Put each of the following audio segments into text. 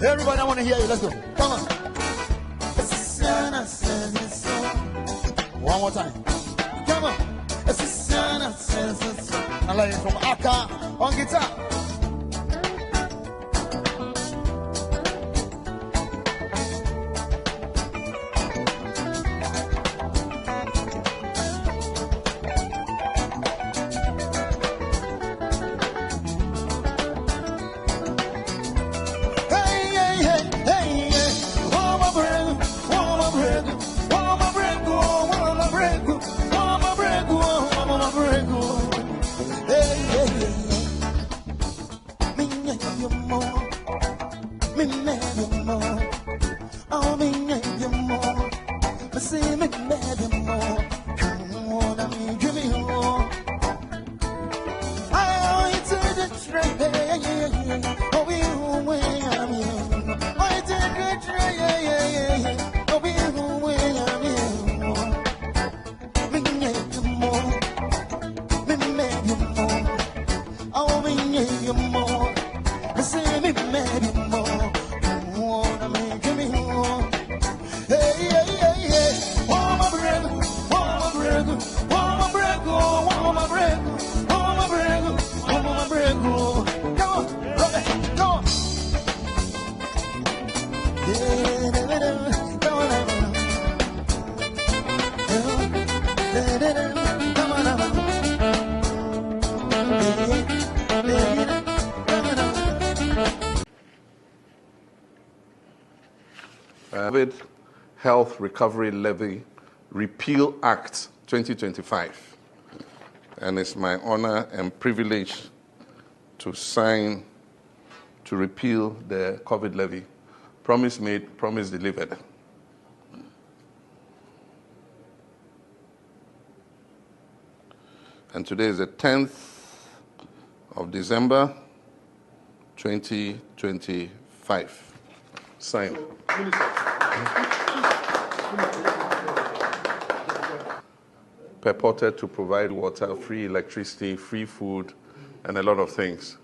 Everybody, I want to hear you. Let's go. Come on. One more time. Come on. I like it from Aka on guitar. COVID Health Recovery Levy Repeal Act 2025. And it's my honor and privilege to sign to repeal the COVID levy. Promise made, promise delivered. And today is the 10th of December, 2025. Signed. Purported to provide water, free electricity, free food, and a lot of things.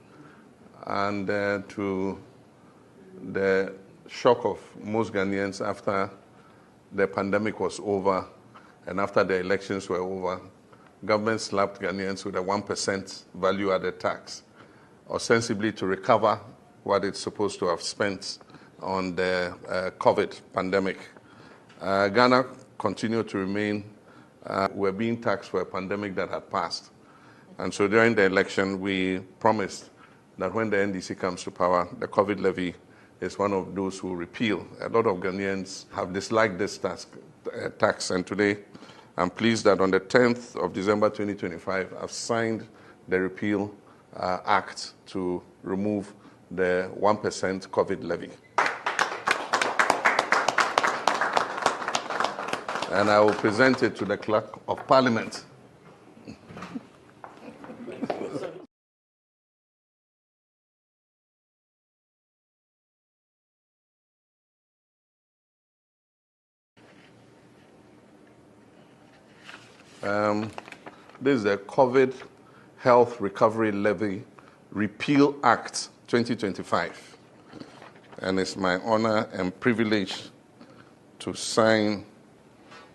And to the shock of most Ghanaians after the pandemic was over and after the elections were over, government slapped Ghanaians with a 1% value-added tax, ostensibly to recover what it's supposed to have spent on the COVID pandemic. Ghana continued to remain, we're being taxed for a pandemic that had passed. And so during the election, we promised that when the NDC comes to power, the COVID levy is one of those who repeal. A lot of Ghanaians have disliked this tax, and today I'm pleased that on the 10th of December 2025, I've signed the repeal act to remove the 1% COVID levy. And I will present it to the Clerk of Parliament. This is the COVID Health Recovery Levy Repeal Act 2025. And it's my honor and privilege to sign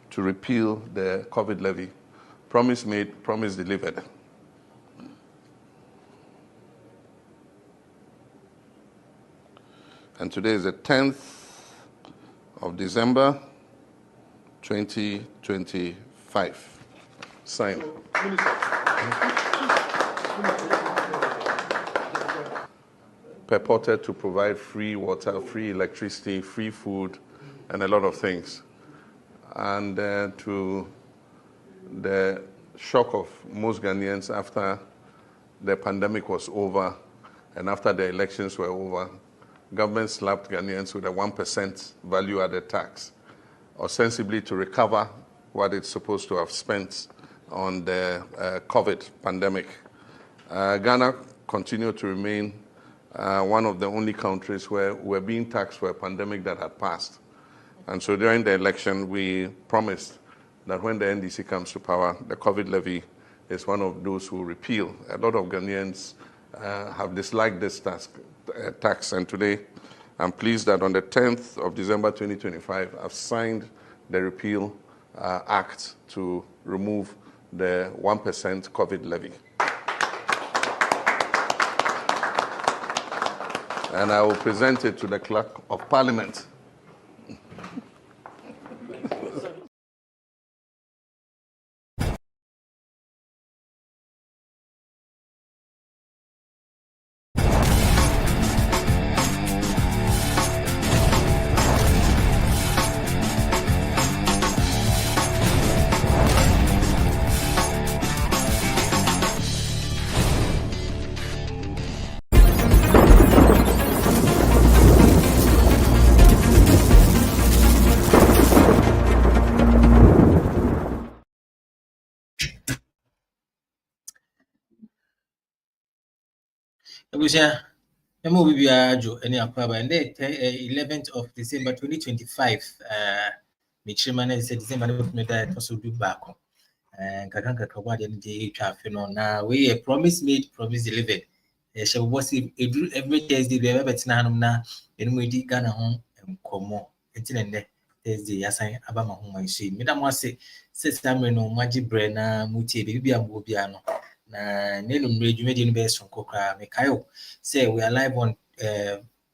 to repeal the COVID levy. Promise made, promise delivered. And today is the 10th of December, 2025. Signed. Purported to provide free water, free electricity, free food, and a lot of things. And to the shock of most Ghanaians after the pandemic was over and after the elections were over, government slapped Ghanaians with a 1% value-added tax, ostensibly to recover what it's supposed to have spent on the COVID pandemic. Ghana continued to remain one of the only countries where we're being taxed for a pandemic that had passed. And so during the election, we promised that when the NDC comes to power, the COVID levy is one of those who repeal. A lot of Ghanaians have disliked this tax, and today I'm pleased that on the 10th of December 2025, I've signed the repeal act to remove the 1% COVID levy. And I will present it to the Clerk of Parliament. Memo will be any akaba and 11th of December 2025. The chairman said December also do back. And Kakanka Kawadi and the traffic now we a promise made, promise delivered. Shall was every Thursday we have at Nanum and we did Ghana home and Como until Thursday assign Abama home I see. Madam was say, says Tamino, Magic Brenna, Muti, Baby and Bobiano. Nelum radio made best from Kokra Mikayo. Say we are live on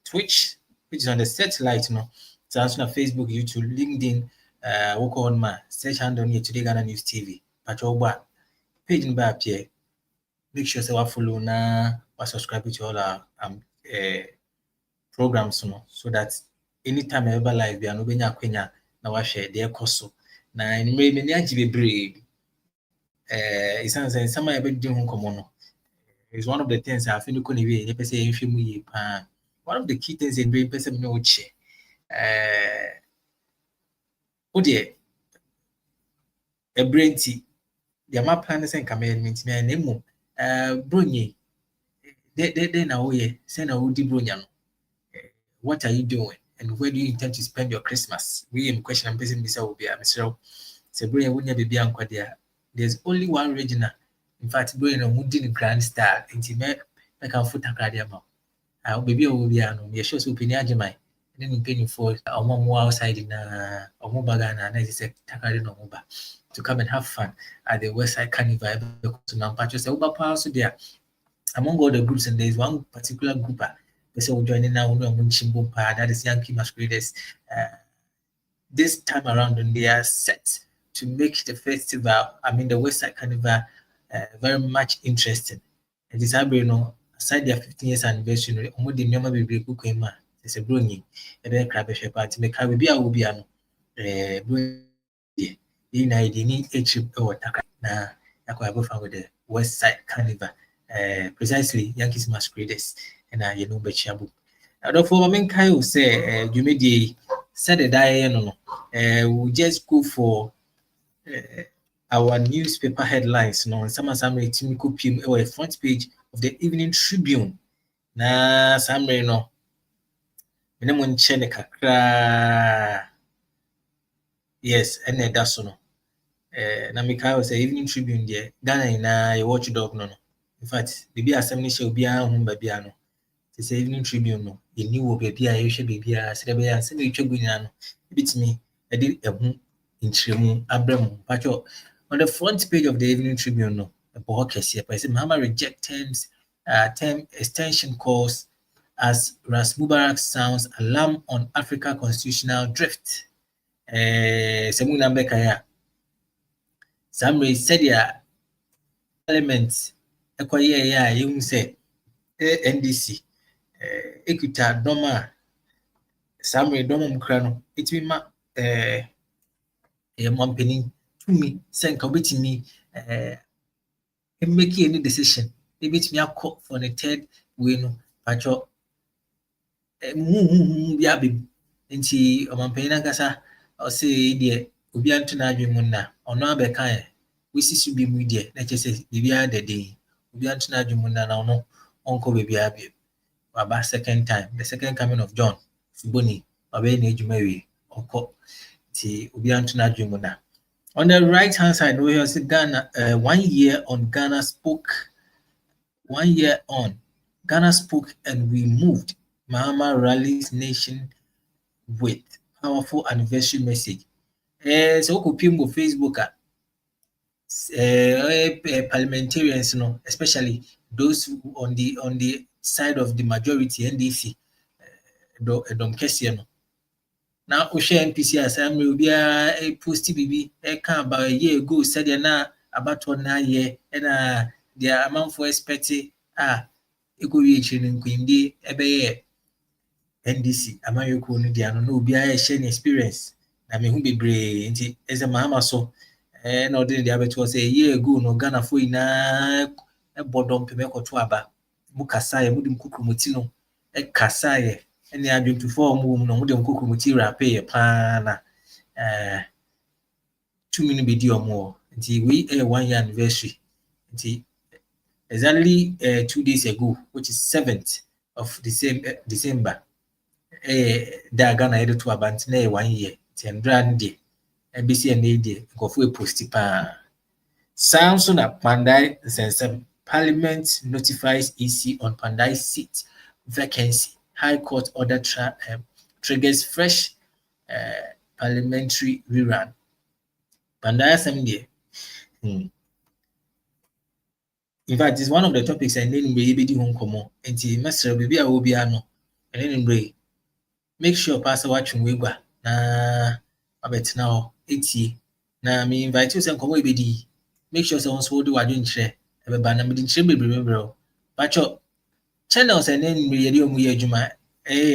Twitch, which is on the satellite, no. So on Facebook, YouTube, LinkedIn, work on my search hand on here Today Ghana News TV. Patroba page in back here. Make sure say follow na or subscribe to all our programs, no, so that anytime I ever live, we are no benya kwenya na wa share their course. Na in many ajibe brave. It's something some I been doing common. It's one of the things I feel one of the key things in brain person no che. Oh dear, a brain tea. The map planners and commandments me name Brunye. They now we send a woody Brunyan. What are you doing? And where do you intend to spend your Christmas? We am question and person will be a Mr. Sabrina wouldn't be uncle there. There's only one regional. In fact, going on Moody Grand Star, intimate, like a foot academy. I'll be a shows opinion, Jamai, and then paying for a more outside in a Mobagana, and as I said, Takari no Moba, to come and have fun at the West Side Carnival. To Nampacho, so also there. Among all the groups, and there's one particular group, person joining now, that is Yankee Masqueraders. This time around, and they are set to make the festival, the West Side Carnival, very much interesting. And this aside their 15 years anniversary, the number will be good. It's a brewing, a very crab party. Make will be a Ubiano. Need a trip or Taka. Now, I could have with the West Side Carnival. precisely Yankees masqueraders and you know bechiabu. Therefore, I mean, Kyle say you made the said a die no. We'll just go for our newspaper headlines. No, and some rating copy or a front page of the Evening Tribune. Na summary no. Minimum chene kakra. Yes, and that's so no. Na Mikael say Evening Tribune there. Ghana na a watchdog no. In fact, the assembly shall be a home baby ano. It's Evening Tribune no. You knew baby a you should be a celebrity and send you to beat me. I did a boom in Trimu Abramo. Pacho on the front page of the Evening Tribune no. A bohokes here. I said Mama reject term extension calls as Ras Mubarak sounds alarm on Africa constitutional drift. Semuna Bekaya. Samri said ya element ekoye you say NDC ekuta doma Samri doma mukra no itimi ma mompeni to me senka obetimi make any decision ebetimi akọ for the third way no pacho bia be nti omampeni nkasa o say de obi anto na adwen mu na ono abeka we see be media na chese bibia the day obi anto na adwen mu na ono onko bibia bi baba second time the second coming of John Fuboni baba na ejuma wi onko ti obi anto na adwen mu na. On the right hand side we see Ghana 1 year on Ghana spoke 1 year on Ghana spoke and we moved. Mahama rallies nation with powerful anniversary message. So ko pim go Facebook parliamentarians no, especially those on the side of the majority NDC dom kese no. Now we share NPC assembly will be a post BB can about a year ago said na about 1 year and their amount for expecting it could be training queen day ebe NDC amayoko no dia no obi a share experience na me hu bebre nti eze mahama so na odin dia beto say a year ago no Ghana for ina e bodom pe mekoto aba mu kasaye mu dim kukrumuti no e kasaye ene adwum to form mu no mu dim kukrumuti rape pa na 2 minutes be di omo nti we 1 year anniversary nti exactly 2 days ago which is 7th of December da Ghana head to about 1 year 10 grand day NBC and AD go for a post pa Samson at Pandai sense Parliament notifies EC on Pandai seat vacancy. High Court order triggers fresh parliamentary rerun. Pandai Assembly. In fact, it's one of the topics and then we be home come and master baby a will be ano and then make sure pass watching wigwa na abet now 80 na me invite you some come we be make sure someone so do wadun share e be ba na me din share bebre pacho channels and then we yedi omu adwuma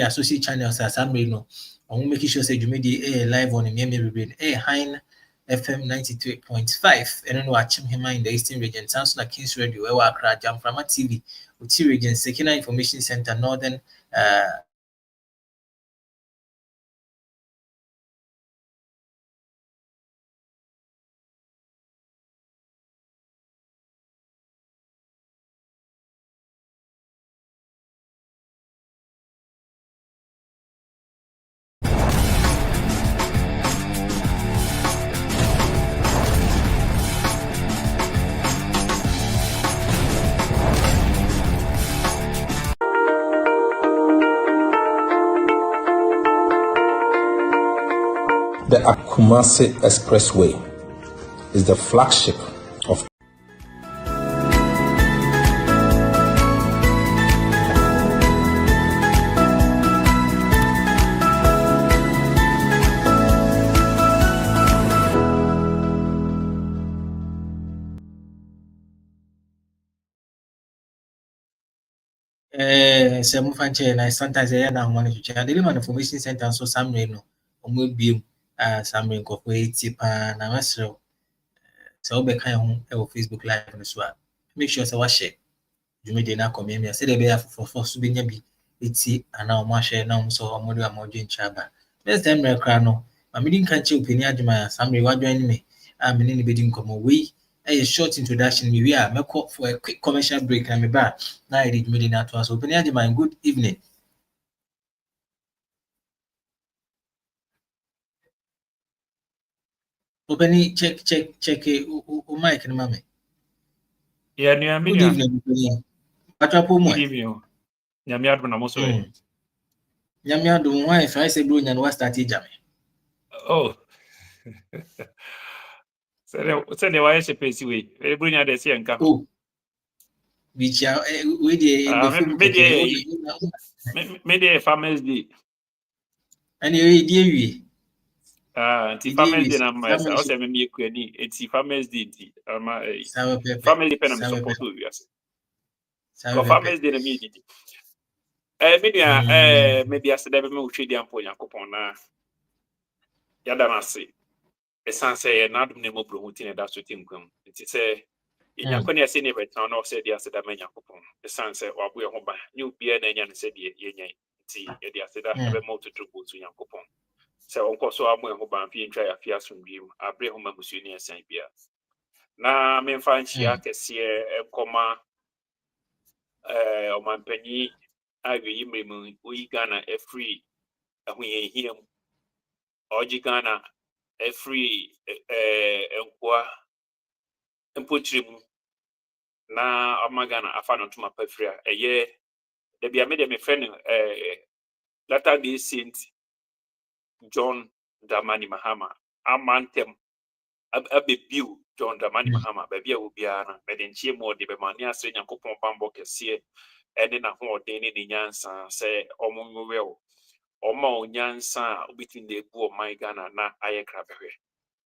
associate channels assembly no omu make sure say dwuma di live on me bebre Hine FM 93.5 and then watch him in the Eastern Region sounds like Kings Radio we Accra Jamframa TV Uti Region Sekina Information Center Northern The Akumasi Expressway is the flagship of some fanche na sometimes na one to check the information center so some no omo biom some incorporate pa na masro so be kan ho e Facebook live no so make sure say wa share dwumede na community say dey be for so be nya bi eti ana o ma share na o so o mo do amojo nchaba next time me kra no ma me din kan che opini adwuma samre wa join me a me ni be din komo we a short introduction me we a me call for a quick commercial break and me back na I did dwumede na to so opini adwuma good evening. Openi check o mic ni mame. Yeah, near me. Good evening. Atrapo mo. Good evening. Nyame adom na mo so. Nyame adom why if I say bro nyan what start ejame. Oh. Say the why she pesi we. E bro nya dey see enka. Oh. Bicha we dey me dey Farmers Day. And you dey wi. Anti Farmers Day na ma say o say me me kwani anti Farmers Day nti ama Farmers Day na me support we as. Ko Farmers Day na me didi. Media said me utwe di ampo Yakopon na yada na se. Esan say na dum ne mo bro huti na da so tinkwam. Nti say Yankoni ase ne betan na o say dia seda me Yakopon. Esan say wabo ye ho ba. Nyu bia na nya ne say die ye nyan. Nti ye dia seda ebe mo tutu bo tu Yakopon. Say onko so amo ye ho ba mfi ntwa ya fia somdwem. Abre ho mamusu ni esan bia. Na me mfa nchia kese ekoma omanpanyi awe yimremu oyi Ghana free ahuye hiem oji Ghana free enkwa empotremu na amagana afa no tuma pafria eye de bia me de me friend Latter Day Saint John Dramani Mahama amantem abebiu John Dramani Mahama ba bia obia na me de nchie mo de be mani asre Yakopon bambo kese ene na ho ode ne nyansa se omonwe o oma onyansa between the bu my Ghana na ayekra behwe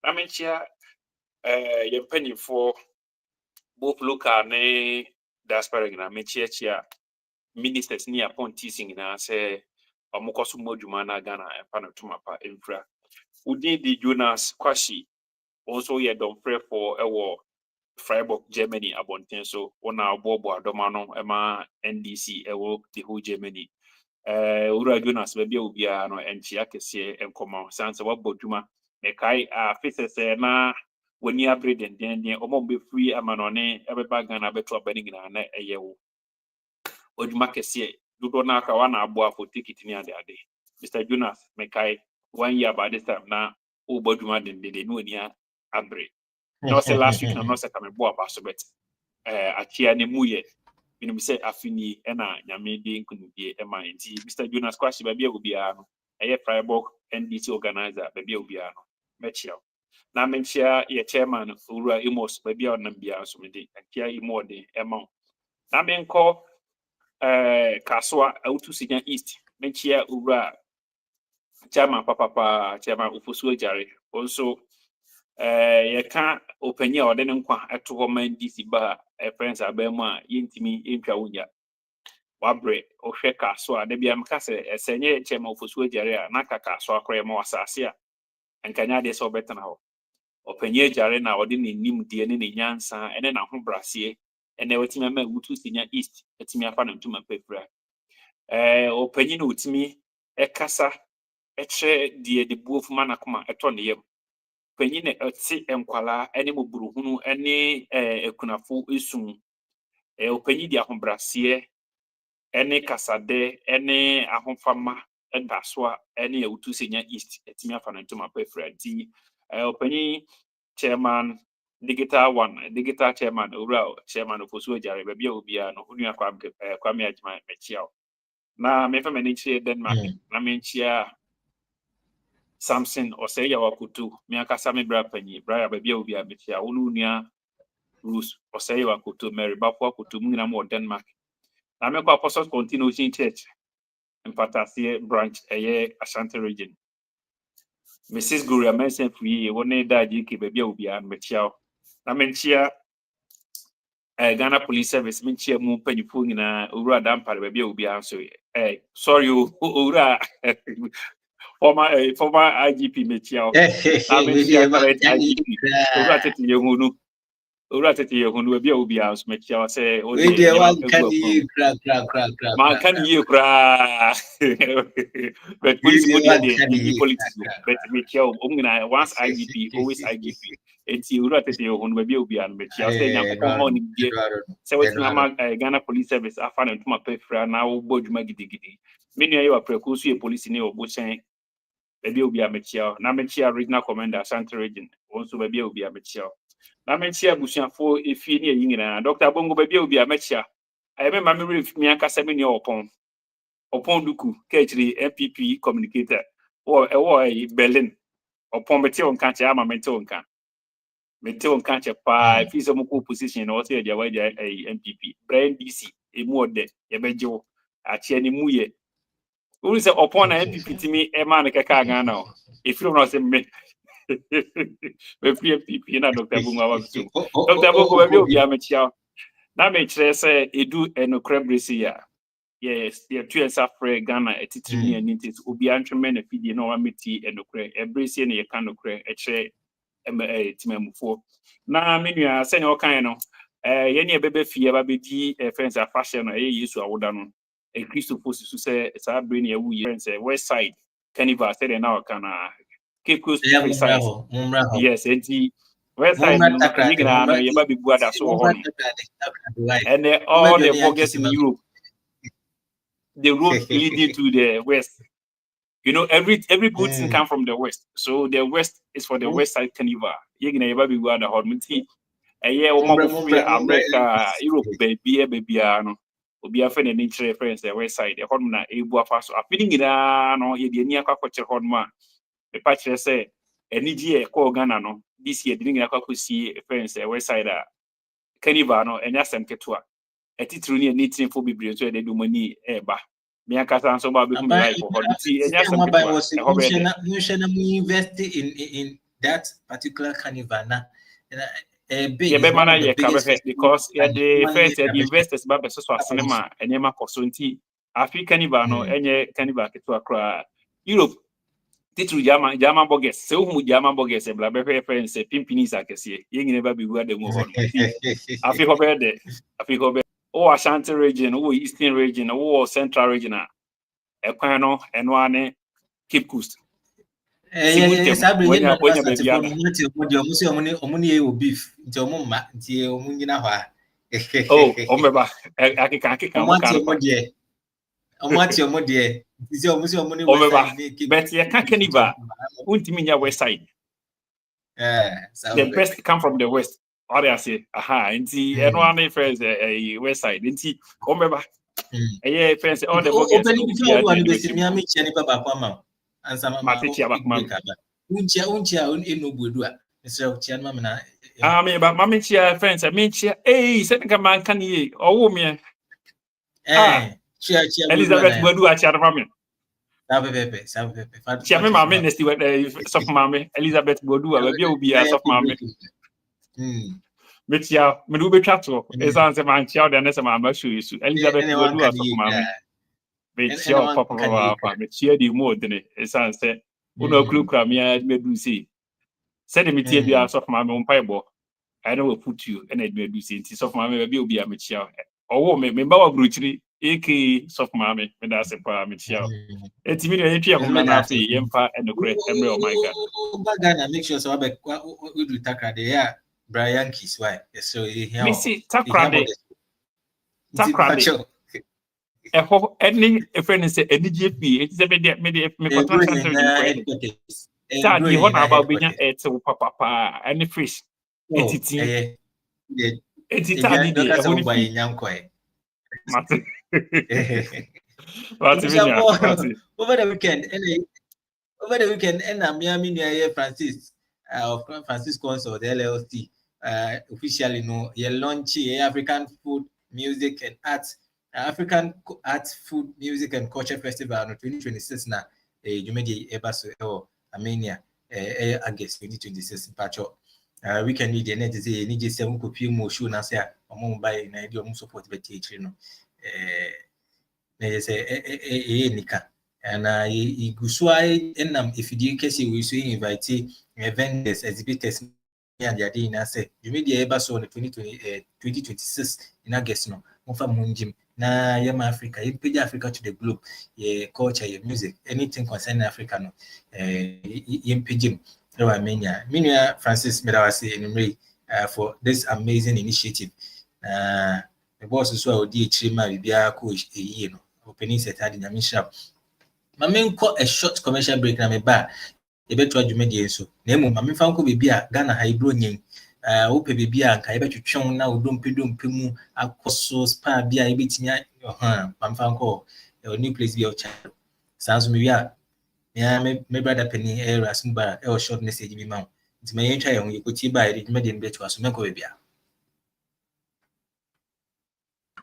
na menchia yempanifo both local ne diaspora na menchia ministers ni upon teasing na se omokoso modwuma na Ghana epa na tumapa infra udin di Jonas Kwashi also ye don pray for ewo Freiburg Germany abonten so ona obobo adoma no ema NDC ewo the whole Germany ura Jonas bebia obia no enchia kese enkoma sanse waboduma mekai afisese na woni abreden den omombe free amanone ebeba Ghana beto abani gina na eyewo oduma kese dudo na aka wana abo afo ticket ni ade Mr. Jonas mekai 1 year by this time na oboduma den no ni abre no say last week na no say come bo abaso bet achia ne muye minum say afini na nyame de nkunudie ema nti Mr. Jonas Kwashi ba bia obia no eye Freiburg NDC organizer ba bia obia no mechia na menchia ye chairman ura Imos ba bia onam bia so me de achia imo de ema na menko kaswa autu sinya east menchia ura chairman papa chairman ufosu ajare also ye ka openya ode ne nkwa eto ho man DC ba friends abemu a yentimi entwa wonya wabre ohwe ka so a da bia mka se esenye chema ofosu ajare a na kaka so akore ma wasase a enkanya de so betena ho openya ajare na ode ne nim de ne ne nyansa ene na ho brase ene wetimi ma wutu sinya east etimi afa na ntuma pefra openya no utimi ekasa eche de buofu manakoma eto ne yem penyine eti enkwala ene moburuhunu ene ekunafo esum openyi di ahombrase ene kasade ene ahomfama edaswa ene ewutu senya east etimi afana ntoma pefra di openyi chairman digital chairman ura chairman ofosu ajare ba bia obia no hunu akwa kwame ajima mechiao na mefa menichie Denmark na menchia Samson oseye wakutu miakasa me bra panyi bra ba bia obi abetia wonu nua Bruce oseye wakutu Mary bafo wakutu mu nyina mo Denmark na me kwa Apostles Continuation Church Mpatase branch eye Ashanti region Mrs. Gloria Mensen free woni da jike ba bia obi abetia na menchia Ghana Police Service menchia mu panyifo nyina owura dampare ba bia obi anso sorry owura former IGP Mechiao. IGP. Owura tete yehunu. ora tete ye hunu bia obi a so mekia say o We de dey nyama one can you crack. man can you cry but police We mo dey one de can the you politics but mekia o once IGP always IGP enti ora tete ye hunu bia obi a mekia say nyankopon ma oni die say wetin ama Ghana Police Service afa na ntuma pefra na wo bodwuma gidigidi menu ayi wa preku so ye police ni obo chen bia obi a mekia na mekia regional commander Ashanti region won so bia obi a mekia na mekia busuafo efie ni ayi nyina Dr. Bongo bia obi a mekia ayebe ma me ref mi aka se me ne opon duku kechiri NPP communicator Berlin opon beti on kan che ama mete on kan che pa fi so mko position na wote dia waja NPP Brian DC emu ode ye bejo ache ni muye uri se opon na NPP timi e ma ne kaka Ghana o if you no se me me free NPP na Dr. Bongo awa biso Dr. Bongo bia obi a mechia na me kire se edu enokrabresi ya yes the two years after Ghana etitiri ni anitis obi antweme na fidie na wa meti enokre ebresi na ye kan nokre e kire timamufo na menua se ne okan no ye ne bebe fie ba bedi friends afashe no Yesu awoda no Christopher su se sa bre ne awu ye friends west side carnival se de na okana Cape Coast precise yes enti west side no yigina no ye ba bebu ada so ho no and all the bogus in Europe the road leading to the west. You know, every good thing come from the west. So the west is for the west side carnival. You can never be one the hormiti. A year or more free America, Europe, baby, no. Obi afa na nature friends the west side. The hormona ebu afa so. Feeding it no, ye the near kwache hormona. The patch say, any year call Ghana no. This year didn't get see friends the west side carnival no, and yasem ketua. A titru ni anything for be so they do money eba. Me akasa nso ba be ku life for holiday enya sem invest in that particular carnival na big be mana ye ka be because the first the investors ba be so cinema enema koso nti African carnival no enye carnival keto akra Europe titru jama bogus se hu jama bogus e bla be friends pimpini akese ye nyine ba be wu ademu ho Africa be o Ashanti region o Eastern region o Central region ekwan no eno ane Cape Coast yes when you baby omuni o beef nti omumma nti omunyina ho oh ombeba akika mo kan omati omode nti omuni west side but ye can carnival untimi nya west side the best come from the west or I say aha nti eno ane friends west side nti ombeba friends all the bogus one be me am chia ni baba kwa ma ansa ma chia back ma unchia eno buedu a Mr. Chia ma na me ba mama chia friends me chia se nka man kan ye owo me chia Elizabeth Bodu a chia ma me sabe chia me mama nesti sof mama Elizabeth Bodu a ba obi a sof mama me chia me do be twato esan se man chia de na se mama show yesu Elizabeth Bodu a sof mama me chia papa me chia di mo de ne esan se uno krukra me do see said me tie bia sof mama on paibo I know we put you and I do say sof mama be obi a me chia owo me ba wa bruchiri eke sof mama me da se pa me chia etimi ne yetwa ko na afi yemfa enokre emre oh my god Ghana make sure so we do takra de ya Brian Kiss why so here me see takra de eho any friend say any GP it say me contract center in friend that the one about being papa any fish entity entity di e honi fi nyanko mate over the weekend and Miami near Francis Council the LLC officially no ye launch African Food Music and Arts African Arts Food Music and Culture Festival no 2026 na Jumedi Ebaso Armenia August 2026 pacho weekend need net say ni je 7 copy mo show na say omo buy na dey omo support beti echi no na say nika na igusua enam ifidi kesi we so invite vendors exhibitors and the idea say you made the ever so on 2026 in August no munjim na yam Africa you page Africa to the globe your culture your music anything concerning Africa no yim page Minya Francis Medawasi in for this amazing initiative the boss is well di chima bibia coach no opening set had in Yamisha mamen ko a short commercial break na me ba ebeto adwumedie so na emu mamen fa nko bibia Ghana ha ibro nyen wope bibia nka ebetwetwon na odompe mu akoso spa bia ebetimi mamen fa nko new place bia o cha sanso me wia me brother penny Ras Mubarak e short message bi ma nti me yentwa ye ho yekoti ba ide dwumedie mbeto aso menko bibia.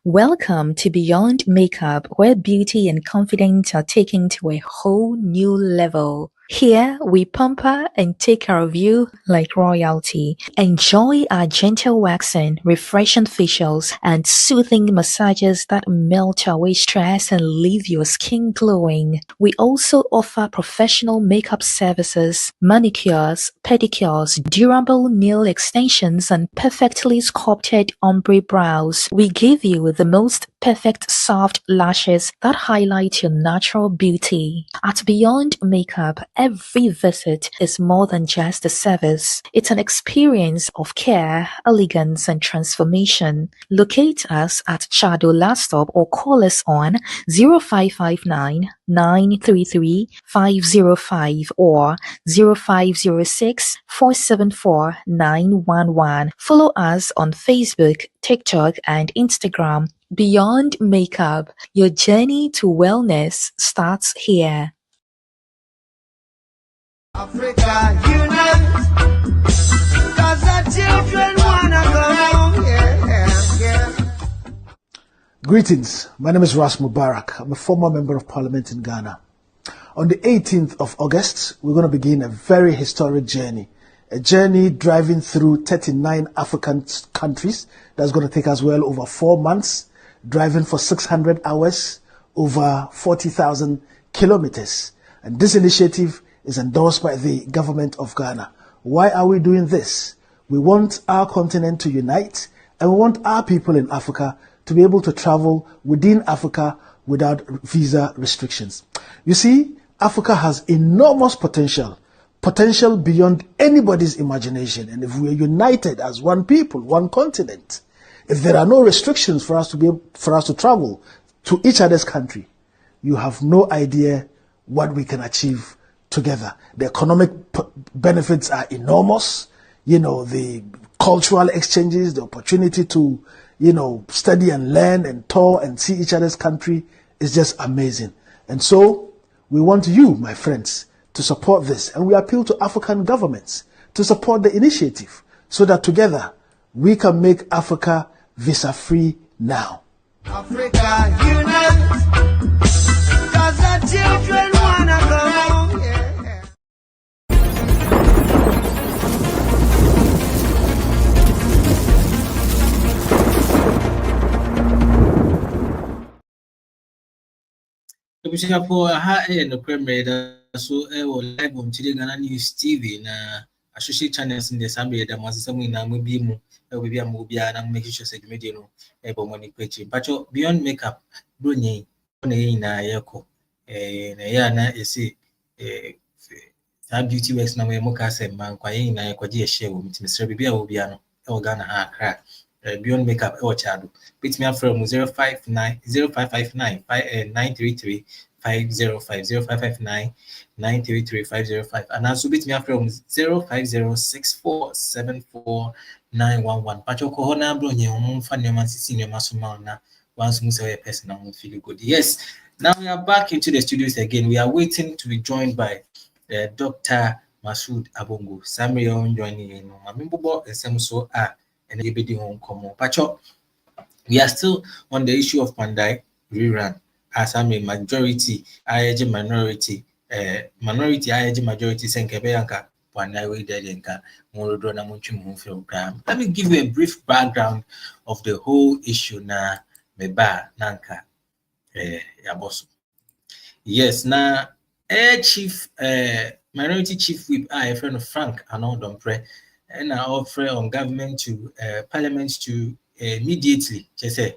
Welcome to Beyond Makeup, where beauty and confidence are taken to a whole new level. Here, we pamper and take care of you like royalty. Enjoy our gentle waxing, refreshing facials, and soothing massages that melt away stress and leave your skin glowing. We also offer professional makeup services, manicures, pedicures, durable nail extensions, and perfectly sculpted ombre brows. We give you the most perfect soft lashes that highlight your natural beauty. At Beyond Makeup, every visit is more than just a service. It's an experience of care, elegance, and transformation. Locate us at Chado Last Stop or call us on 0559 933 505 or 0506 474 911. Follow us on Facebook, TikTok, and Instagram. Beyond Makeup, your journey to wellness starts here. Africa unite, 'cause the children wanna go home. Yeah. Greetings, my name is Ras Mubarak. I'm a former member of parliament in Ghana. On the 18th of August, we're going to begin a very historic journey. A journey driving through 39 African countries that's going to take us well over 4 months, driving for 600 hours, over 40,000 kilometers. And this initiative is endorsed by the government of Ghana. Why are we doing this? We want our continent to unite, and we want our people in Africa to be able to travel within Africa without visa restrictions. You see, Africa has enormous potential beyond anybody's imagination. And if we are united as one people, one continent, if there are no restrictions for us to travel to each other's country, you have no idea what we can achieve together. The economic benefits are enormous. You know, the cultural exchanges, the opportunity to, study and learn and tour and see each other's country is just amazing. And so we want you, my friends, to support this. And we appeal to African governments to support the initiative so that together we can make Africa visa-free now. Africa unite, 'cause the children wanna go home. Yeah. For no premier so live on TodayGhanaNews TV na associate channels in the Assembly that was some in a movie mu and make sure say media no money page. But Beyond Makeup, Brunei na yako na ya na ese beauty works na we moka se man kwa yin na yakwaje share wo mtimisre bibia wo bia no e Ghana ha kra Beyond Makeup e chado bit me from 0559 933 505 0559 933 505 and also bit me from 0506474911 pacho ko hona bro nye mfa ne man sisi ne masoma na once musa we person na feel good. Yes, now we are back into the studios again. We are waiting to be joined by Dr. Masood Abongo. Samuel joining in Mamimbo and Samso and everybody on common. Pacho, we are still on the issue of Pandai rerun. As I'm a majority, IAG minority, minority IAG majority Senkebeyanka, Pandai we dedenka, Morodona Munchum. Let me give you a brief background of the whole issue na meba nanka yabosu. Yes, na chief minority chief whip a friend of Frank Anodompre and offer on government to parliament to immediately just say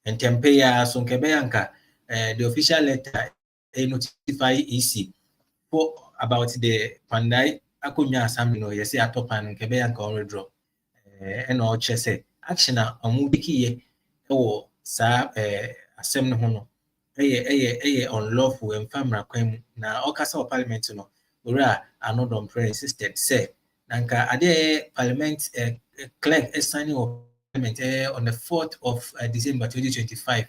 and tempea so kebeyanka the official letter notify EC for about the Pandai Akunya Assembly no yes atopan kebeyanka on withdraw and all say action on mudiki or sa asem no hono unlawful and family kwem na okasa parliament no ora anodom prayer insisted say nanka ade parliament clerk signing of parliament on the 4th of December 2025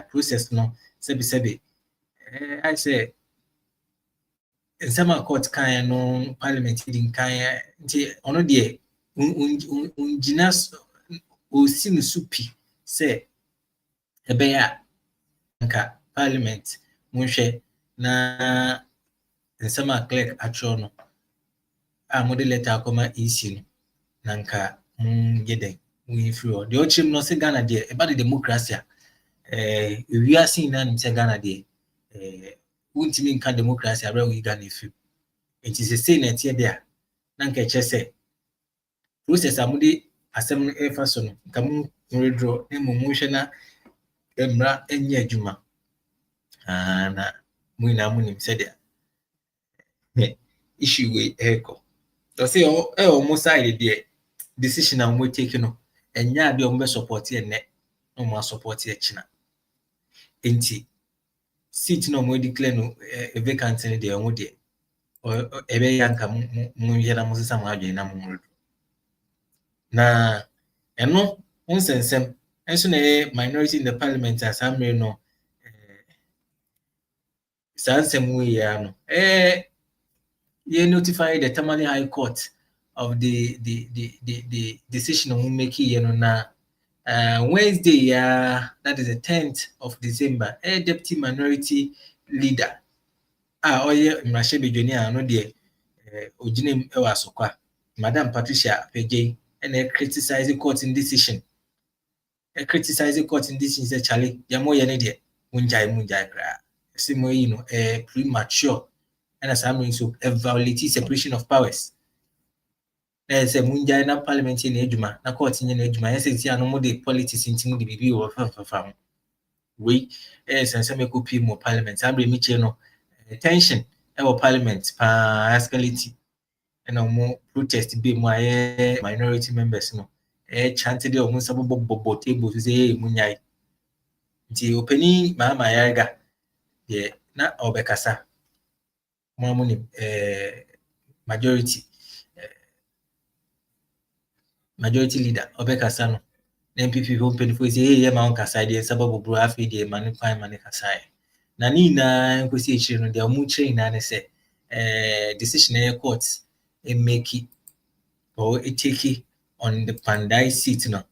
process no sebi I say in some court kan no parliament din kan nti ono de unjinas o sim supi say ebeya nka parliament munhwe na nsema clerk atro no a model letter akoma EC no nanka yeden we free the ochim no se Ghana de about the democracy we are seeing na nimse Ghana de untimi nka democracy around we Ghana free it is a say na tie there nanka che say process amudi asem efa so no nka mu withdraw na munhwe na emra enye adwuma na muina munim said there issue we echo so say almost side there decision am we take no enya ade o be support e ne no mo support e china enti seat no mo declare no vacant ne there wo there ebe yanka mu yera mo sesa mo adwen na mo na eno unsensem enso na minority in the parliament assembly no sansem we ya no you notify the Tamale High Court of the decision on making you know na Wednesday that is the 10th of December deputy minority leader oye Mrashebi Junior no de ojinem ewa sokwa Madam Patricia Pejay and criticize the court in decision say Charlie yamo ye ne de munjai kra say mo you know premature and as I'm so evaluate separation of powers. There's a munjai na parliament in ejuma na court in ejuma yes no more the politics in timu the bibi or fam we sense me copy more parliament I'm me no tension our parliament escalate and more protest be my minority members no chanted the almost bobo table to say munjai the opening mama yaga yeah na obekasa Mamuni majority leader obekasa no NPP company for say ye ma onkasa dey sababu bro afi dey mani kasa na ni na nkosi echire no dey omu chire na ne say decision e court e make or e take on the Pandai seat no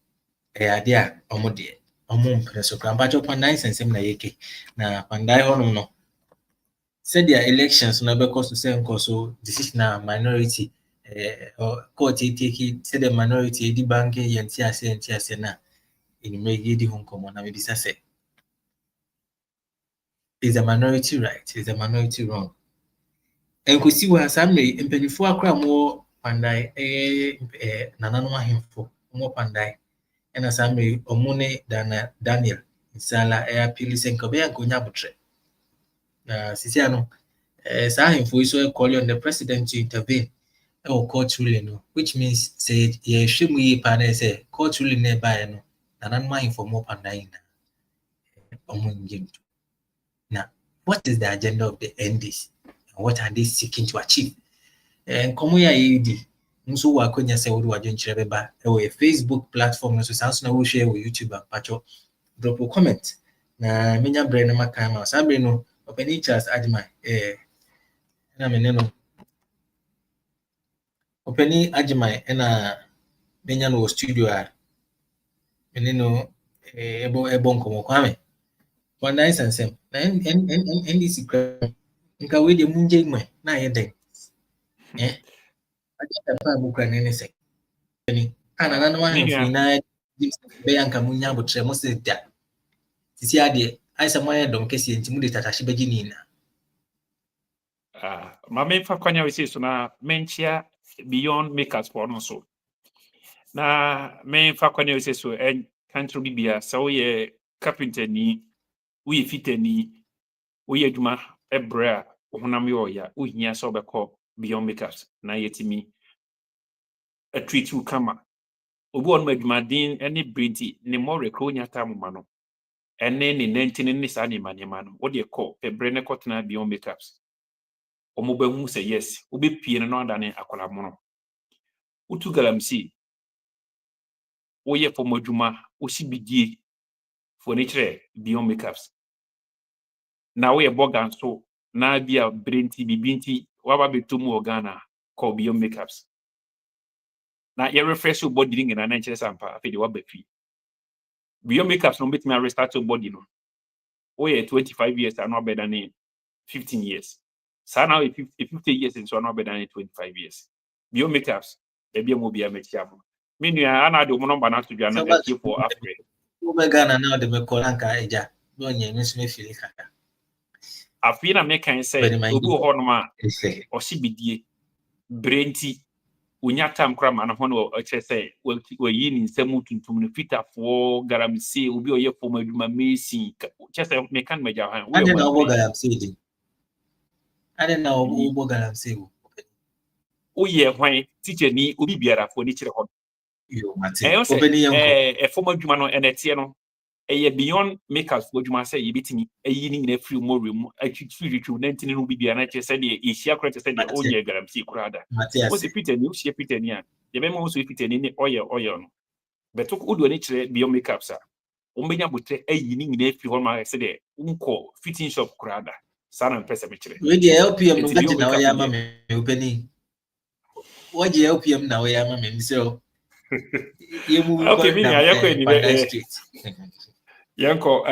ade a omo dey omo mpreso kramba cho Pandai sensem na yeke na Pandai honum no said their elections no because to say so decision minority court take said the minority the bank yenti na in make the home common na maybe say is a minority right is a minority wrong and we see what some empenifo akra mo Pandai nanano ahemfo mo Pandai and asame omune Daniel Insala appeal senko be ankonya botre Sisiano, Sahim so call on the president to intervene or court ruling, which means said, ye shimu pane say court ruling nearby no, and mind for more pandine. Now, what is the agenda of the NDC and what are they seeking to achieve? And Komuya ED, Musu Wakonya say, what do Chabeba, or a Facebook platform, so sounds no share with YouTube and Pacho, drop a comment. Na Minya Brain Makama, Sabrino. Openi Charles Ajimai na meneno Openi Ajimai na menya no studio a meneno ebo nkomo kwame Pandai sensem na NDC nka we de munje mwe na yeden ajata pa bukra nene se ni ana na no ahemfo na be yanka munya botre mo se da sisi ade aisa moye dom kesi enti mu de tatashi beji ni na Mame fa kwanya we so na menchia beyond makers for no so. Na me fa kwane say so en country bibia so ye carpenter ni, we fitter ni, we adwuma ebra honam yo ya, we hia so bekọ beyond makers na yetimi a treat you kama. Obi on adwumaden ene brenti ne more kro nya tamuma no. Ene ne nantine ne sa ne manema no. Wo de kọ pebre ne kọtena beyond makers. Omo ba hu say yes, obi pie no adane akola mono. Utu galamsi woyɛ fɔm adwuma wosi bidie for nature beyond makeups na woyɛ bogan so na bia brenti bibinti waba betum organa call beyond makeups na ye refresh your body ring na nkyere sampa afi de waba fi beyond makeups no betumi restart your body no woyɛ 25 years anu abeda ne 15 years sa na 50 years nso anu abeda ne 25 years beyond makeups e bia mo bia mechiamo minua ana de mo number na to dwa na e for afre Ghana now the Mekolanka eja no nye me feel kaka afina me kan say obi ho no ma o si bidie brenti unya tam kra ma na ho no o che say we yi ni nsam tuntum no fitafo garamse obi o ye fom adwuma mesi che say me kan meja han we na obo garamse di ade na obo garamse o ye hwan teacher ni obi biara fo ni kire ho yo mate obeni yenko fom adwuma no enetie no eye beyond makers for adwuma say yebetimi ayi ni na free more room atwitwiritwu nantini no bibia na che say de ehia kra che say de onye garamse kurada o se Peter ni o se Peter ni a ye be mo so Peter ni oye no beto ko do ni kire beyond makeups a o mbenya botre ayi ni na free ho ma say de unko fitting shop kurada sana mpesa me kire we dey LPM no gati na oya ma me obeni what dey LPM na oya ma me so okay me ya yakọ ni yanko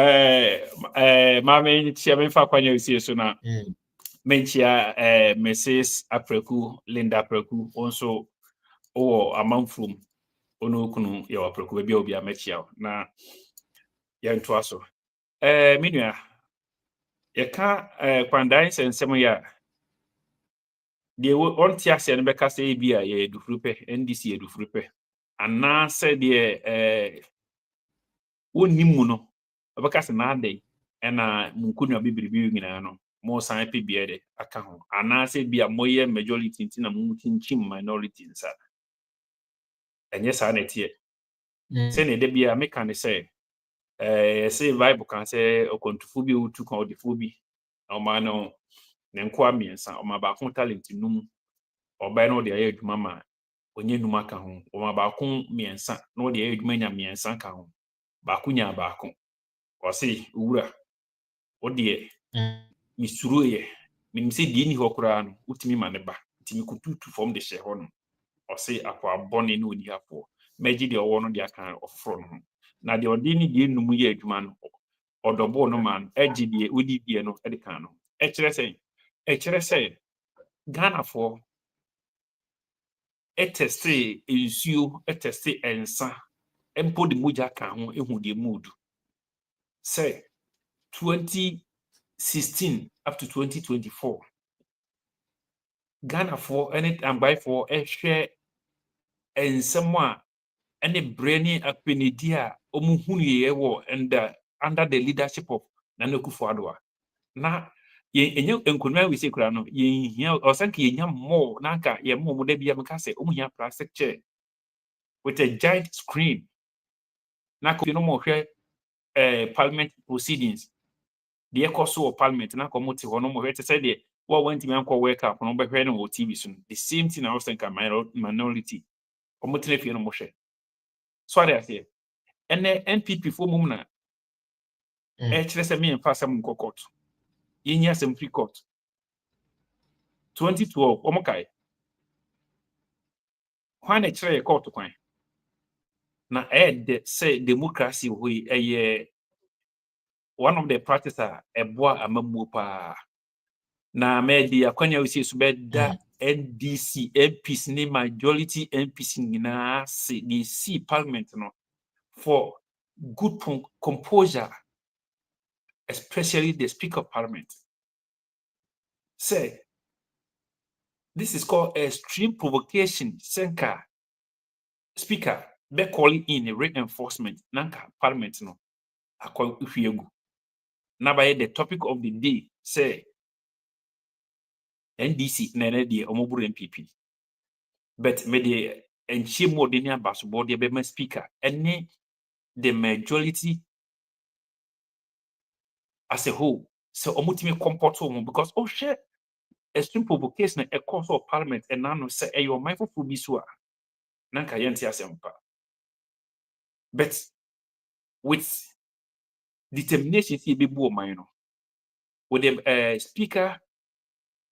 mame chia me fa kwanya usie so na menchia Mrs Apreku Linda Apreku also amanfum ono kunu ya Apreku bia obi amechia na yanto aso menua yeka kwandan sensem ya de onti ase ne beka se bia ye dufrupe NDC edufrupe ana se de wonimu no obeka se na adai ena munkunwa bibiribi nyina no mo san pe bia de aka ho ana se bia moye majority ntina mu tinchim minority nsa enye sa na tie se ne de bia meka ne se se vibe kan se okontufu bi utu kan odifu bi o ma no ne nko amiensa o ma ba ko talent num oba no de aye adwuma ma onye num aka ho o ma ba ko miensa no de aye adwuma nya miensa ka ho ba ko nya ba ko o se owura o de misuru ye minimse die ni hokura no utimi ma ne ba utimi kututu from the she ho no o se akwa bone no ni afo meji de owo no de aka ofro no na de odi ni die num ye adwuma no odobo no man eji de odi die no e kan no e kire se Ghana for eteste ensuo eteste ensa empo de moja kan ho ehu de mood say 2016 up to 2024 Ghana for any ambai for ehwe ensem a any brainy apenidi a omuhunu ye wo under the leadership of Nana Akufo-Addo na ye enkunwa we say kura no ye hia osanka ye nya more na nka ye mo da bia meka say omuhia plastic chair with a giant screen na ko no mo hwe parliament proceedings the ekoso of parliament na committee ho no mo hwe say de what went me anko wake up no be hwe no TV so the same thing I was think minority committee na fie no mo hwe so are there and NPP for mum na kire say me en fa sam court yinya sem free court 2012 omokai kwan e kire court kwan na say democracy we one of the practice eboa amamu pa na media akwanya usi so beda NDC MPs ni majority MPs na see the see parliament no for good composure, especially the speaker of parliament say This is called extreme provocation. Senka speaker be calling in a reinforcement. Nanka parliament no. Akwa ufiegu. Now by the topic of the day say NDC and NPP. But me the and she more than a bass body be speaker and the majority as a whole. So omutimi comport because share extreme provocation a course of parliament and now say your mindful for bisua. Nanka yenti asempa. But with determination see be minor. With the speaker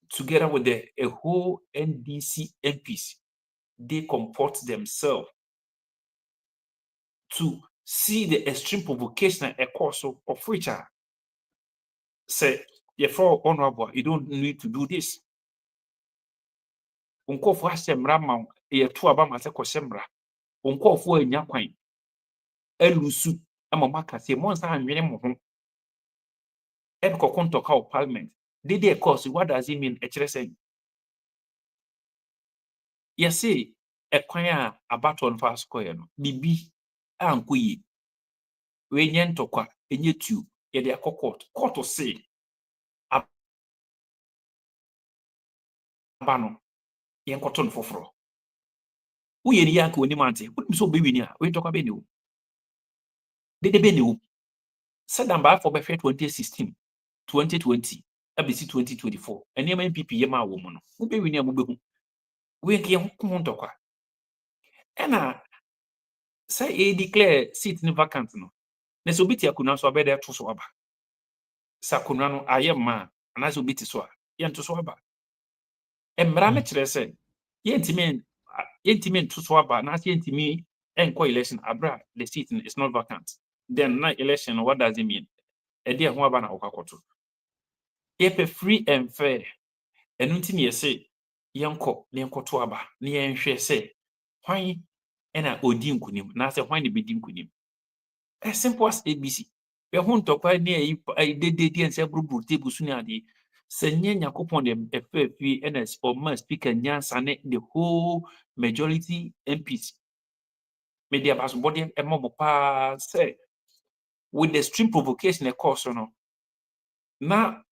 together with the a whole NDC MPs, they comport themselves to see the extreme provocation a course of which say, for honorable, you don't need to do this. Unko for semra ma ye to aba ma se ko semra. Unko for enya kwan. Elusu amama se monsa anwene mo ho. En ko konto ka parliament. Did they course what does it mean? Say yes, say a kwan about on fast square no. Bibi anko yi. We nyen tokwa enye tu ye de akokot. Court say abano yen koton foforo. Who ye yank when mante? Wouldn't so be winning? We talk about you. Did they be new? Said I'm back for 2016, 2020, ABC 2024. And NPP yema woman. Who be winning? We can't come to qua. And say a declare seat in vacant no. Nesobiti akuna so be there to swaba. Sakunano ayema, and as obiti so. Yen to swaba. And Mrame say, yentimen to swaba, not yentimi. And co-election abra the seat is not vacant. Then night election, what does it mean? A dear Wabana Okakoto. If free and fair, and until say, Yanko, Yanko Tuaba, near and say, why and I odin kunim, Nasa why be dim kunim. As simple as ABC. We won't talk quite near I did and several table sunadi. Senyan Yakupon them a fair free NS or must speak and Yansane the whole majority MPs. Media pass body and momo say with the extreme provocation a course or no. Now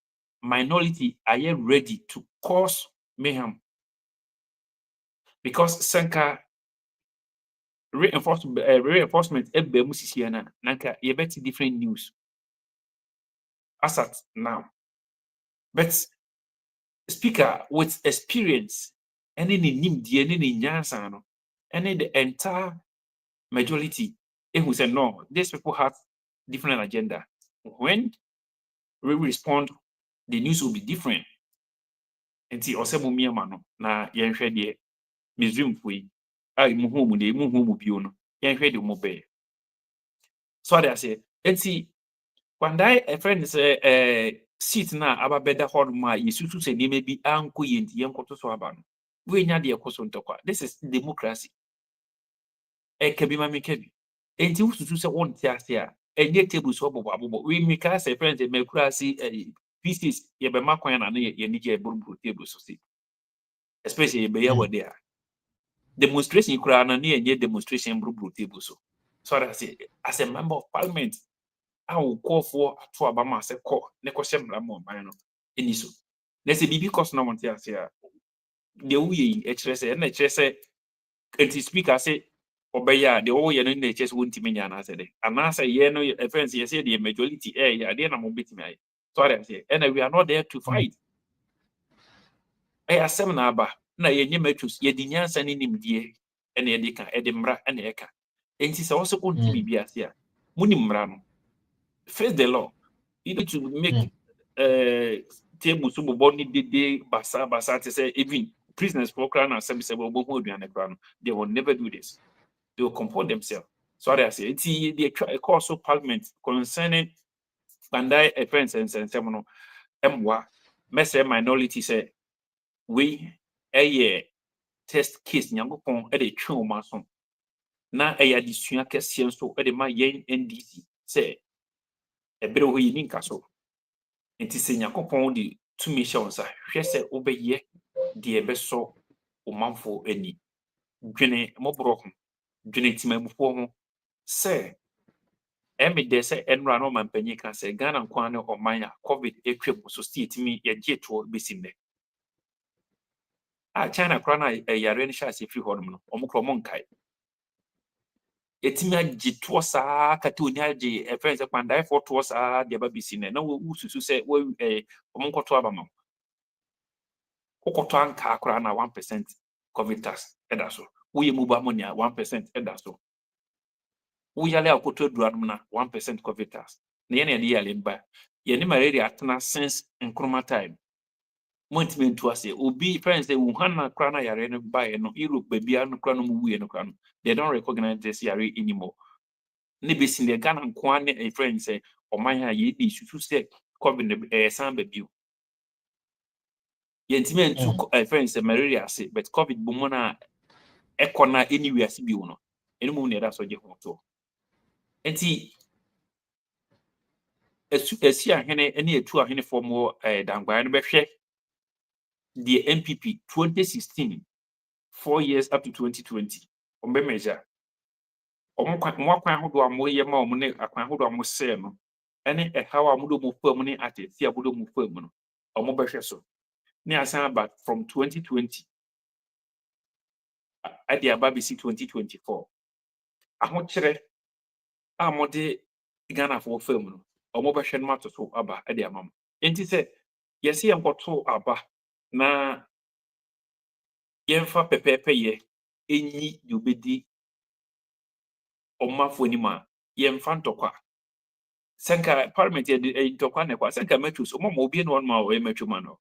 minority are you ready to cause mayhem because Sanka reinforcement ebe musisiana nanka you bet different news as at now. But speaker with experience and in nim DNA nyansano and in the entire majority who said no, these people have different agenda. When we respond, the news will be different. And see osemo miamano na yenhwe de Missouri fui ai mu home de mu home bio no yenhwe de mo be. So they say and see when a friend say seat na aba beda hard ma yesusu se ne bi anko yenti yenkoto so aba no we nya de ekoso ntokwa. This is democracy. Kebi ma me kebi enti ususu se won ti ase a enye table so bobo we make us a friend me kurasi pieces ye be makwan na ye ni je buruburu table so see especially ye be ya wode a demonstration kura na ne enye demonstration buruburu table so I say as a member of parliament I will call for to abama se call ne ko shemra mo man no eni so na se bibi cause na won ti ase a de wo ye e na kire anti speaker say obeya de wo ye no na kire won ti menya na se de ana say ye no offense ye say the majority ya de na mo betimi ai so I say and we are not there to fight asem na aba na ye nyematus ye di nyansa ni nimdie ene ye dika e de mra ene ye ka enti se wo so konti bibi ase a muni mra no face the law. You need to make table so body de basa to say even prisoners for crown and some say they will never do this. They will comport themselves. So I say it's the course of parliament concerning bandai offense and semono mwa message minority say we a test case nyangopon e de twa o maso na e ya disua kese so e de ma yen NDC say ebere ho yi nka so enti se nyakopon di tumi hye onsa hwe se obeye de beso omanfo ani dwene mobroko dwene timamfo ho se de se enra no mampanyi ka se Ghana nkwan ne oman a covid etwem so state mi ye to besimde China kra na yare ni sha se free hodom no omukro monkai etimi agito saa kate oni age friends kwandai for to saa de ba bisine na wo susu se wo omunkoto abama kokoto anka kra na 1% covid tax edaso wo ye muba money 1% edaso wo yale akoto duanum na 1% covid tax na ye na ye yale ba ye ni malaria atena since nkroma time montiment to ase obi friends say Wuhan na kra na yare no ba ye no Europe ba bia no kra no mu ye no kra no they don't recognize this yare anymore ne besin de Ghana nkwan ne friends say oman ha ye di susu say covid san ba bio ye ntiment to friends say malaria say but covid bomo na ekona anywhere ase bio no enu mu ne da so je ho to enti esi ahene ene etu ahene form dangban no behwe the NPP 2016 4 years up to 2020 ombe measure omkwan hodo amoye ma omne akwan hodo amose no ene ehawa amudo mu fam ne ateti amudo mu fam no omo behwe so ne asan back from 2020 ade ababisi 2024 ahokyere amode Ghana for fam no omo behwe no matoto aba ade amam enti se yesi enkoto aba na yemfa pepepe ye enyi yobedi omafo ni ma yemfa ntokwa senka parliament ye ntokwa ne kwa senka metros omo obi no ma o metro no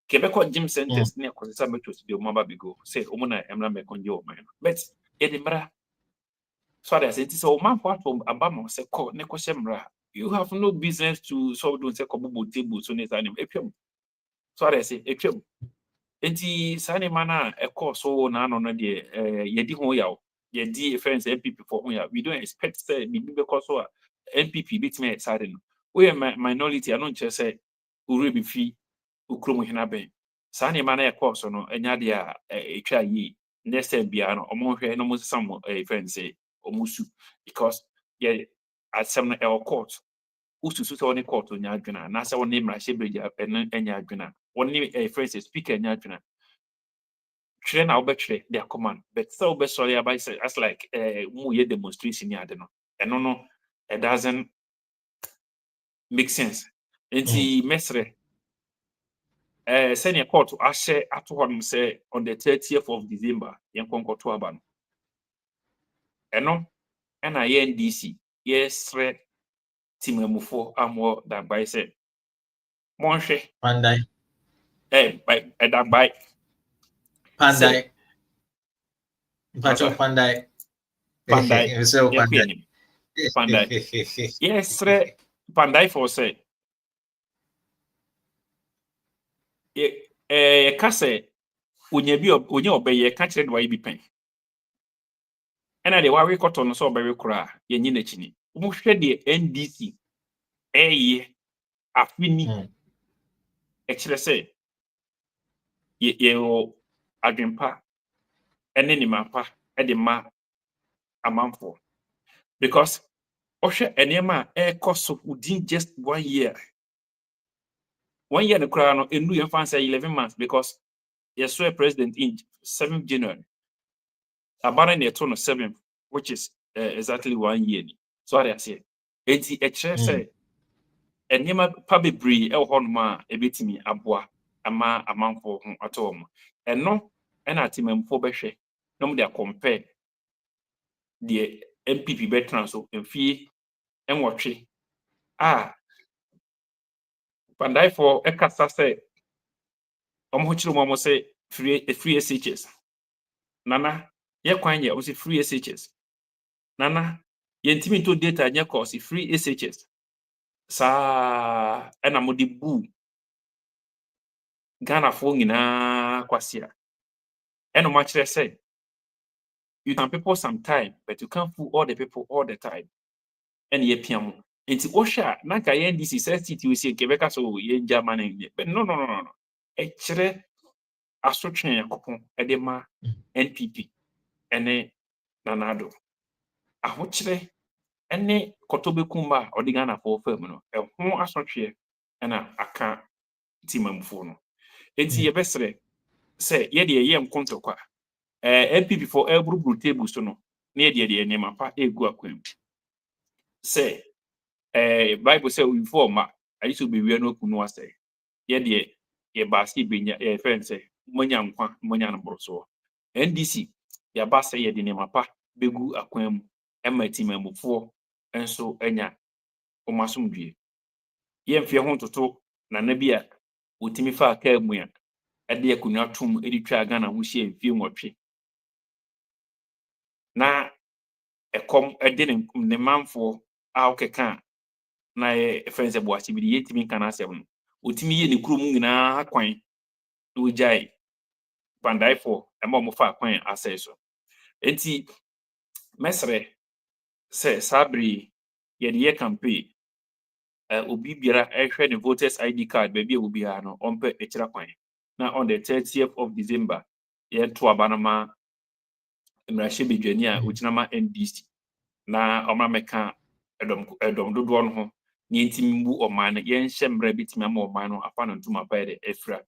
kebeko gym centers ne akwesa metros bi omo ba bigo say omo na emra me konje o man but edimra so that it is omafo atom abama se ko ne ko shemra you have no business to so don't say kobo table so ne zanim etwem so that say etwem enti sane mana ekọ so na no no de yedi ho yaw yedi friends NPP for ho yaw we don't expect say bibi be so a NPP bit me sare no we minority I don't just say ure bi fi ukrom hina ben sane mana ekọ so no enya de a etwa yi next time bia no omo hwe no mo sam friends say omusu because ye asem no e court ususu se woni court onya adwena na se woni mra hyebeja enya adwena woni friends speaker enya adwena train na obetwe their command but so be sorry about say as like mu ye demonstration ya de no eno no it doesn't make sense enti mesre senior court ahye ato hon say on the 30th of December yen konkoto aba no eno na ye NDC yes timamufo amo that by say monhwe Pandai. by that by Pandai. Pacho Pandai. Pandai. So Pandai. Pandai. Yes, Pandai for say. Kase onye obeye ka kire do bi pen. Ena de wa rekoto no so obere kura ye nyi na chini. Mo hwe de NDC afini kire say ye o adwempa ene ni mapa e de ma amanfo because ohwe enema ekoso within just 1 year. 1 year the crown no enu ye fan say 11 months because yes so president in 7th January about in 7th which is exactly 1 year. So I say enti ekire say enema pa bebree e ho no ma ebetimi aboa ama amanfo ho atom eno na atimamfo behwe no mo dey compare the NPP veteran so enfie enwotwe Pandai for ekasa say omo chiro mo say free SHS nana ye kwan ye o say free SHS nana ye ntimi to data nye course free SHS sa ena mo di bu Ghana fo nyina kwasia eno ma kire say you can people some time but you can't fool all the people all the time and ye piamo enti osha na ka ye NDC say city we say Quebec so ye Germany but no e kire asotwe yakopon edema NPP ene nanado ahokyere ene kotobekumba odigana for fam no ho asotwe ena aka timamfo no enti yebesre se yede yem kontokwa NPP for every table so no na yede enema pa egu akwam se Bible say we forma I should be we no kunu ase yede ye basi benya friend say monya nkwa monya nboroso NDC ya basa yede enema pa begu akwam ema timamfo enso enya omasumdue yemfie ho toto na na bia otimi fa aka mu ya ade akunwa tum edi twa Ghana ho hie mfie nwotwe na ekom ede ne manfo a okeka na friends ebo achibidi yetimi kana asem otimi ye ne kurom nyina akwan ojai bandaifo ema mo fa akwan aseso enti mesre se sabri ye campaign obi biara ehwe ne voters ID card baby obi ha no ompe ekira kwan na on the 30th of December ye to abanama mrashe bedwani a oginama NDC na omameka edom dodo no ho ni ntimbu oman ye nhye mra bitimi ama oman no afa no ntuma pa de efra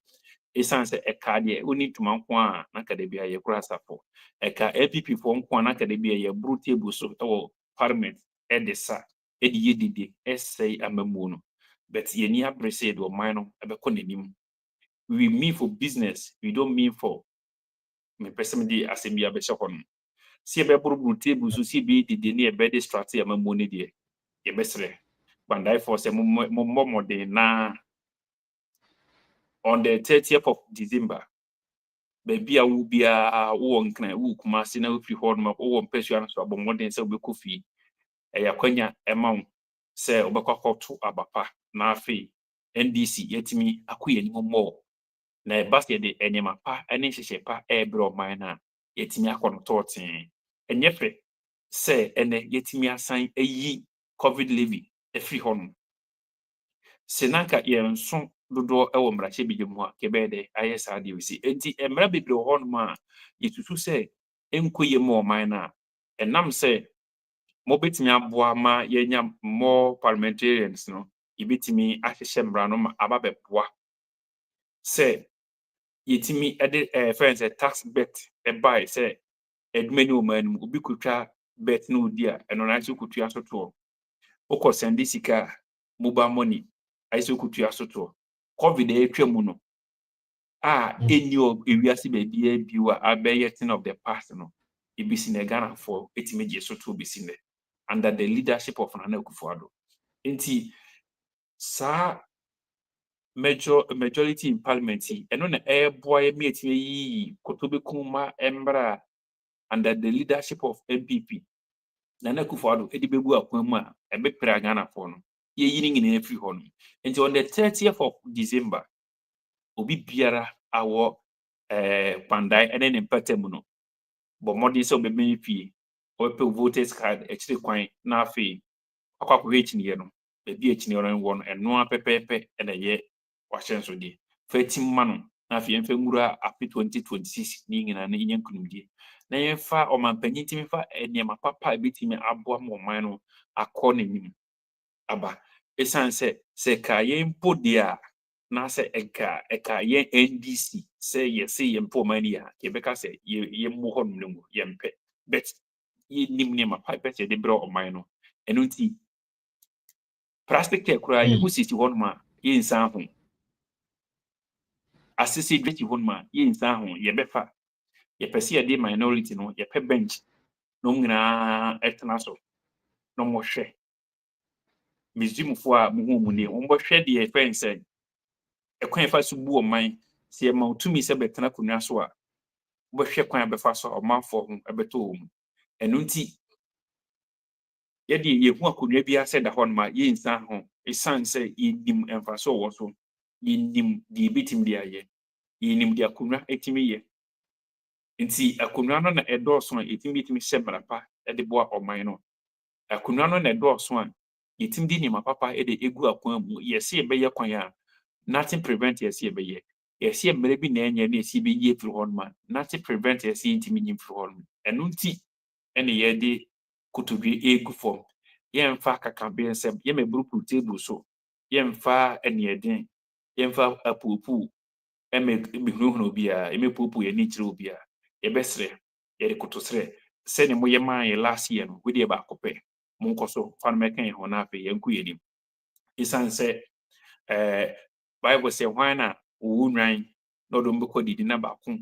esanse eka de oni ntuma nko a na kada bia ye kura safo eka APP fo nko na kada bia ye bru table so ewo parliament edesa edi yedide essay amamu no but ye ni appreciate oman no ebeko nanim we mean for business we don't mean for me person di asembia be shekon si ebe buru table so si be dide ni ebe de strategy amamu ne de ye besre bandai for se mo de na on the 30th of December baby a wo bia wo nkna wo kuma se na wo fi ho no wo mpesua no so abomodin se obekọ fi yakwanya emaw se obekwakoto abapa na afi NDC yetimi akoye ni mo na basket de enyema pa ene hyehye pa ebro man na yetimi akono toten enyefe se ene yetimi asan eyi covid levy efi ho no senanka yenso dodo ewo mrache bidemu a kebede ayesa de wisi enti emra bebre ho no ma yetutu se enkoye mo man na enam se mobetimi aboa ma yenya more parliamentarians no ibetimi ahyehyɛ mbra no ma ababeboa se yetimi ede friends tax bet buy se edumani omanum obi kotwa bet no odi a eno na nso kotua soto okọ send sika mobile money aiso kotua soto covid etwam no eni o ewiase ba bia biwa abeye thing of the past no ibisi na Ghana for etimi je soto bisi ne under the leadership of Nana Akufo-Addo. Enti sa majority in parliament eno na boy me etime yi kotobekuma embra under the leadership of NPP Nana Akufo-Addo edi begu akwamu a ebe pra Ghana for no ye yini ngine free ho no. Enti on the 30th of December obi biara awo pandai ene ne mpatem no bo modi so be menfie ope voters card ekire kwan na afi akwakwe echiniye no bebi echiniye no won eno apepepe ene ye wahyenso di fatim mano na afi emfe ngura api 2026 ni ngina na nyen kunumdie na yemfa omampanyin timi fa enema papa ebitimi aboa mo man no akọ n'enim aba esanse se ka yempo dia na se eka ye NDC se yesi yempo mani ya kebeka se yemmo ho nemu yempe bet ye nimne ma pipe se de bro o man no eno nti plastic te kura ye hu sisi ho ma ye nsan ho asisi dweti ho ma ye nsan ho ye befa ye pese ye de minority no ye pe bench no ngina etna so no mo hwe mizimfo a muhu ne ombo hwe de fense ekwan fa so bu o man se ma utumi se betena kunwa so a bo hwe kwan befa so o manfo ho ebeto o mu eno nti ye de ye hu akunwa bia se da ho ma ye nsan ho esan se yedim emfa so wo so yenim de bitim de aye yenim de akunwa etimi ye nti akunwa no na edoso a etimi hyebra pa de boa o man no akunwa no na edoso a yetim di ni mapapa ede egu akwan mu ye se ebe ye kwan a nothing prevent ye se ebe ye Yes, ye maybe name ye see be ye through on man, not to prevent ye seeing to me through on. And nunti any ye de could be a good form. Ye and fa can be and sem, ye may brew table so. Ye and fa and ye den, ye and fa a poo poo. E me no bia e me popo ye ni chiro bia ye besre ye kotosre se ne mo ye man ye last year no we de ba kope mo nkoso fa no mekan ho na afi ye nku ye nim isan se bible say hwan na wo nwan no do mbekọ didi na ba ko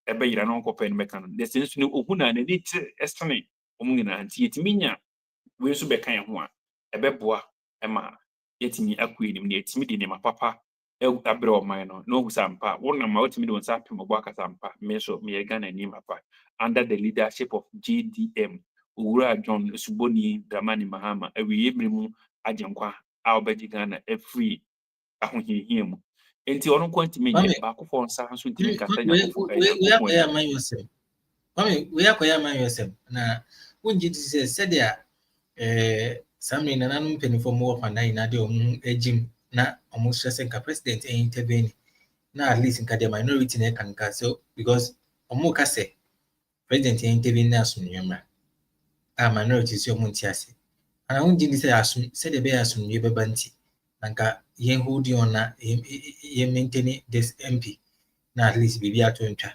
e be yira no kope no mekan no de sensu ne ohu na ne ni estene omu nyina anti yetimi nya we so bekan ho a e be boa e ma yetimi akụ nim ne yetimi di ne ma papa abre o man no sampa wona ma otimi de wonsa pem ogbo aka sampa me so me Ghana ni mapa under the leadership of GDM Owura John Suboni Dramani Mahama awiye mremu agenkwa a obedi Ghana free ahohihia mu enti ono kwantimi nye ba akofo nsa so ntimi kasa nyakofo we are man yourself mami we are man yourself na wonji ti said there Sammy nananum penifo mo wa na ina de ejim na omo stress nka president intervene na at least nka the minority na kan so because omo ka say president intervene na asunwema a minority so omo ntiase ana wonji ni say asun said the be asunwe beba nti nka ye hold on na ye maintain this MP na at least bibi ato ntwa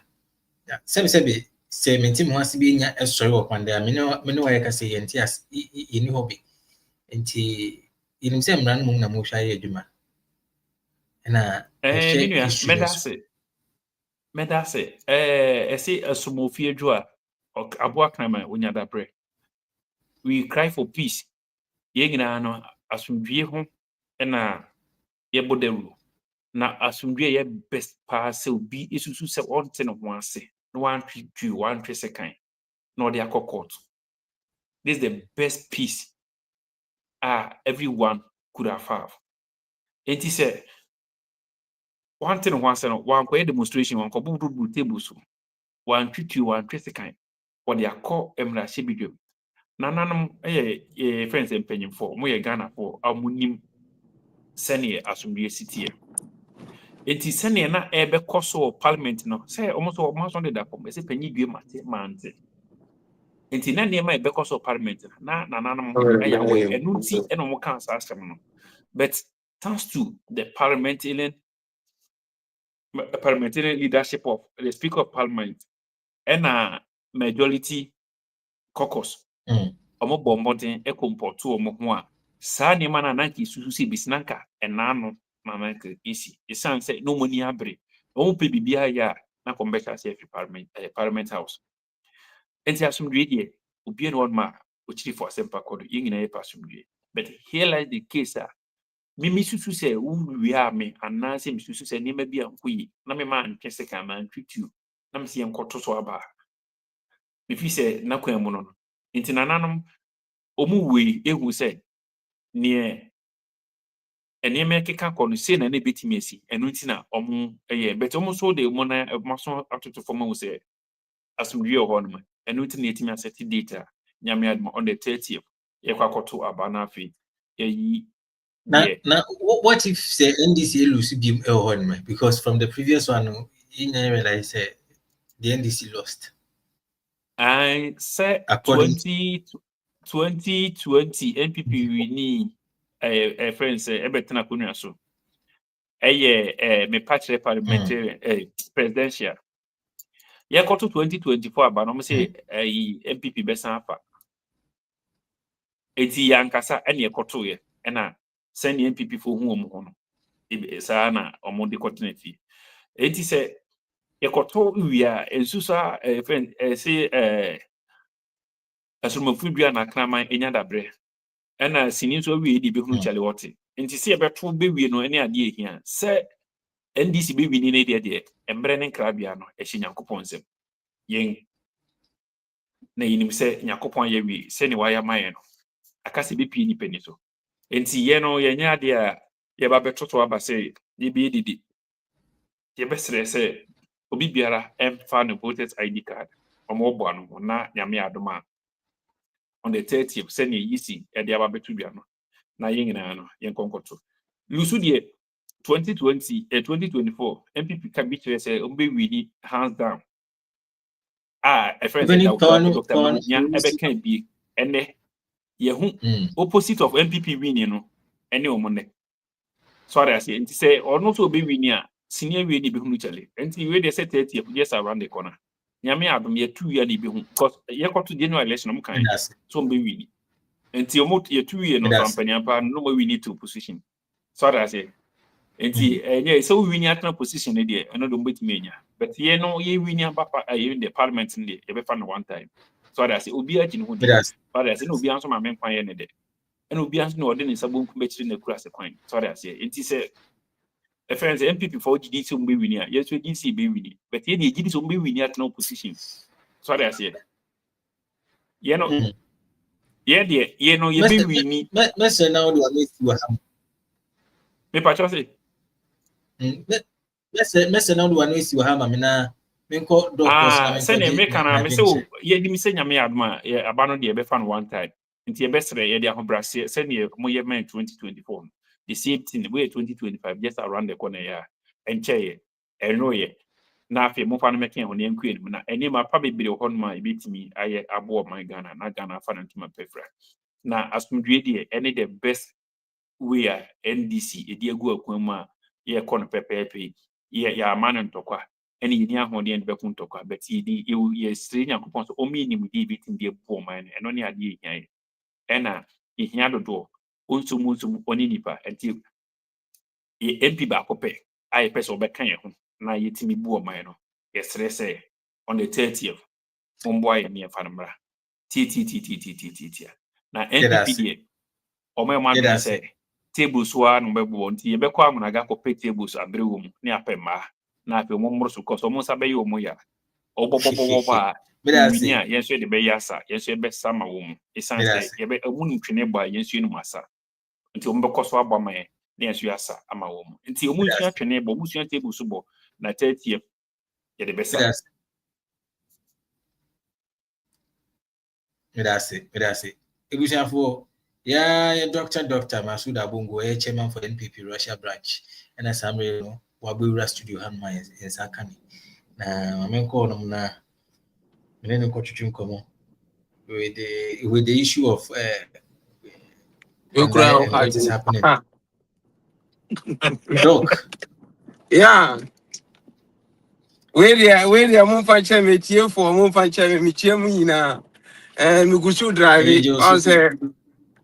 sebe say maintain mo asibe nya esori opande a me no wa ka say ye ntiase ye ni hobby nti inim se mran mum na mo hwa ye adwuma na medase ese asumofie djua aboa krama onya dabre we cry for peace ye nyina no asumdwie ho na ye bodaru na asumdwie ye best pass obi isusu se onte no ho ase no one second no dey court. This is the best peace everyone could have. And he said one thing once and one quiet demonstration one couple table so one second what they are called emra shebidum nananum friends and penny for mo Ghana for amunim senior asumdie city enti senior na ebe koso parliament no say almost on the dapom say penny due mate enti na nema ebe koso parliament na nananum ayawe enuti eno mo kan sa asem no but thanks to the parliamentarian leadership of the Speaker of Parliament and a majority caucus. Omo bomboden ekomportu omo ho a saa ne mana nanki sususi bisnanka enano mananka isi isan say no money abre omo pe bibia ya na convention say parliament house enti asumdwe die obi no ma ochiri for sempa kodo yingina e pasumdwe but here lies the case Mimi susu se we are me and nancy mi susu se nima bi ankoyi na me man twese ka man twitu na me se enkoto so aba me fi se na kwan mu no nti nananom omu we ehu se ne eneme keka kono se na betimi esi enu nti na omu but omu so de mo na maso atoto forma wo se asumdwe ho no enu nti na etimi asset data nyame adma on the 30th ye kwakoto aba na afi yi. Now, what if say NDC lose because from the previous one, you never realize the NDC lost. I said 2020 NPP we need a friend say ebetena kunwa so. Me patch parliamentary presidential. Ya ko to 2024 aba no me say NPP besan afa. Eti yankasa ene ekoto ye na send NPP for hu omo ho no. Sa na omo de continent. Eti se ekoto wia ensusa friend say asumafudua na kraman enya dabre ena sini so wie di be hunu chale wote nti se ebeto be wie no ene ade ehia se NDC be wi ni ne de embre ne krabia no ehye nyankopon nsem yen na yinim se nyankopon ya wi se ne waya man no akase be pie ni pani so nti ye no ye nya ade a ye ba betoto aba se ye be didi ye be sere se obi biara emfa no voters ID card omo bo anu na nyame adoma on the 30th senior yisi e dia ba betu bia no na yengina no yen konkoto lusu die 2024 NPP can be to say we hands down. A friend Even said if that Dr. Manunya can be and opposite of NPP winning no any omone. Sorry I say and say or not to be winning senior we be hunu chale. And we they say 30 years around the corner. Nyame adom ye 2 years be hu because ye got to general election am kan so be winning. And you mo ye 2 years no campaign pa no we need to position. Sorry I say. And yeah, so we win at position there, another bit mania. But ye no ye win in the parliament in the every fan one time. So I say, Obi in who did, but I say, no, be answer my men fire in day. And Obi answer no, then in some combat in the cross the coin. So I say, it is a friend MPP for GDC will be winning. Yes, we DC be winning, but ye the GDC will be winning at no position. So I say, ye no, ye no, ye be winning. Mr. Now, do I miss you? Me patch say. Mese na do anu esi wa ha ma me na me nko doctors na me say na me kana me say ye di me say nyame adoma ye aba no de be fa no one time nti ye besre ye de ahobrase say na mo ye man 2024 the same thing we 2025 just around the corner ya enche ye eno ye na afi mo fa no meke ho ne enku enu na eni ma pa bebere ho no ma ebetimi aye abo my Ghana na Ghana fa na ntuma pefra na asumdue de any the best we are NDC edi egu akwan mu a ye kono pepepe ye ya man ntokwa eni yini ahode en be kun ntokwa but ye sire nyankopon so o mi ni mu di bitin de bo man eno ne ade yan ena ihia dodo onsum oni nipa enti ye MP ba kope ai pese obeka ye ho na ye timi bu o man no ye sire say on the 30th omboy ye ne fa nmra ti na NPP de o me ma do say tables wa no bebo nti ye bekọ amunaga ko pay tables abre wo mu ne apema na ape mo mmoro so ko so mo sa be yo mo ya obobobobo ba wini a yenso de be yasa yenso be sama wo mu isan say ye be amunu twene ba yenso enu masa nti o mbekọ so agba man ne yenso yasa ama wo mu nti o mu tua twene ba mu tua tables bo na 30 ye de be sa Medase ebusiafo yeah, Dr. Masuda Bongo, chairman for NPP Russia branch, and as I'm Wabura studio hand my in Sakani. Now, I'm in call them now. Then coaching come with the issue of what is happening. Doc. Yeah. Where the Mumfa me cheer for Mumfa me cheer me now. And we could drive it.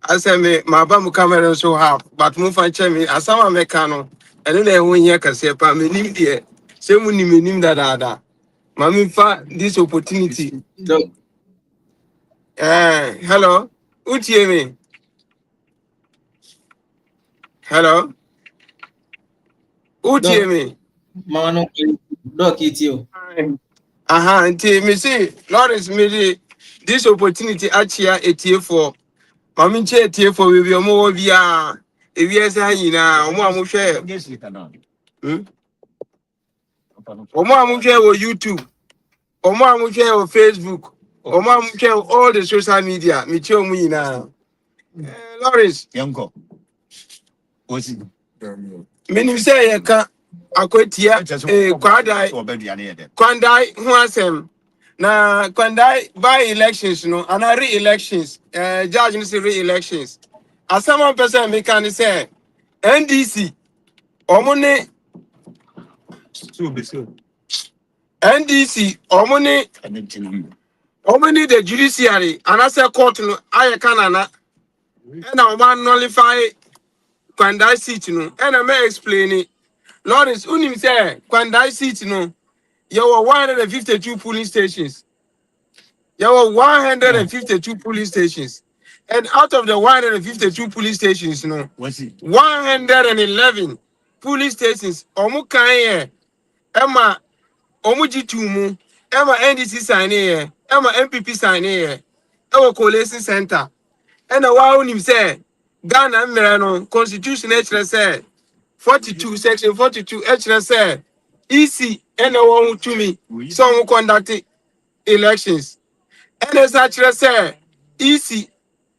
I say me my bamu camera so half, but move and check me as some mechano. And then I win here can say pa me nim there. Say we nim that. Mami fa this opportunity. Hello. Who me? Hello. Who me? Mano Doc it you. Until me see Lawrence me this opportunity actually a for Mami chair for we be more via if yes I na omo share. Omo amuche o YouTube. Omo amuche o Facebook. Omo amuche all the social media. Me che omu ina. Lawrence. Yanko. Osi. Meni say ye ka akwatia kwandai ho asem. Na kwandai by elections no and re-elections. Judge no say re-elections. As someone person me can say NDC omo ne NDC omoni the judiciary and as a court no aye kanana and I want nullify Kwandai seat no and I may explain it. Lawrence unim say Kwandai seat no you were 152 polling stations. There were 152 polling stations. And out of the 152 polling stations, 111 polling stations, Omukanye, Emma Omujitumu, Emma NDC sign here, Emma NPP sign here, Emma Coalition Center. And a while him say, Ghana Mirano, Constitution say, 42, Section 42, say, EC, and a one to me, some who conducted elections. And as actually say, EC,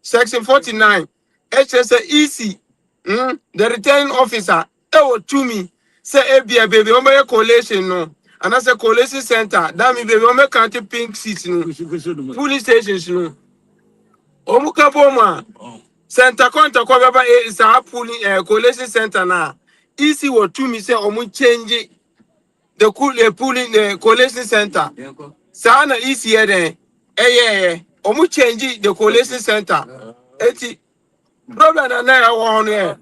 Section 49, say EC, the returning officer, to me. Say ebia baby omeye collation no. And I say collation center. That mean baby ome county pink seats no. Police stations no. Omuka boma. Center konta kwa baba is a pulling collation center na. Easy what to me say omu change the pulling the collation center. Sana easy here then. Yeah. Omu change the collation center. Eti problem na one here.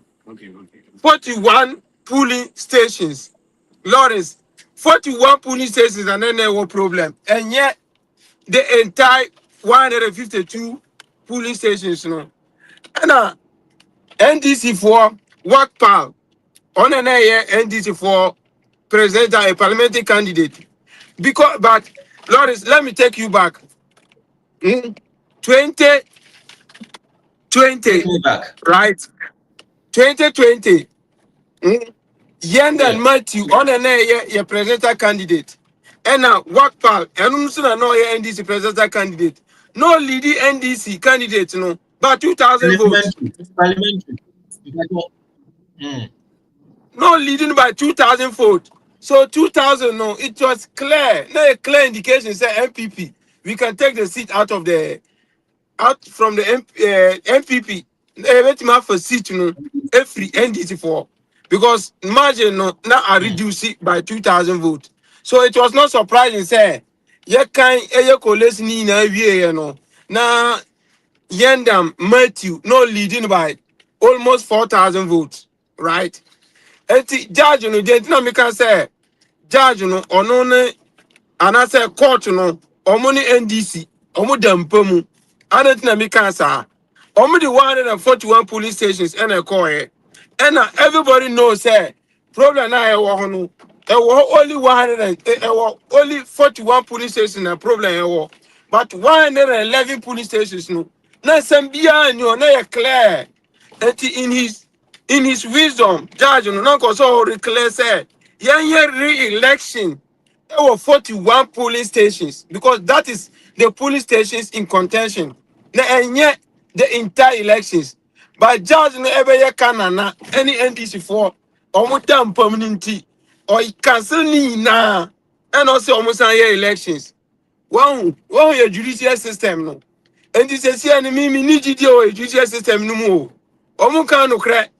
41 polling stations. Lawrence, 41 polling stations and then there was problem. And yet the entire 152 polling stations, you know. And NDC for work pal on an air NDC for president a parliamentary candidate. Because but Lawrence, let me take you back. 2020, Take me back. right? 2020. Yenda and Matthew on an air presidential candidate. And now work pal and no NDC presidential candidate. No leading NDC candidate, no, but 2,000 votes. Parliamentary. No leading by 2,000 votes. So 2,000, no, it was clear. No a clear indication say NPP. We can take the seat out from the NPP. Let him have a seat, no, every NDC for. Because imagine no, now I reduce it by 2,000 votes. So it was not surprising, say, you can't collect ni na you know. Now Yendam Matthew no leading by almost 4,000 votes, right? And the judge no gentleman can say judge no onone and I say court no omoni NDC omo dampamu anatina me can say omo the 141 police stations and a call here. And everybody knows say problem na e wo no e wo only only 41 police stations na problem e wo but 111 police stations no na sambia no na clear that in his wisdom judge no na ko so declare say yan re-election there were 41 polling stations because that is the polling stations in contention and yet the entire elections. But judge no ever ye canana any NDC for almost damn permanency or cancel ni na and also almost year elections. One your judicial system no. And this is here and me need judicial system no more. Omuka no crack.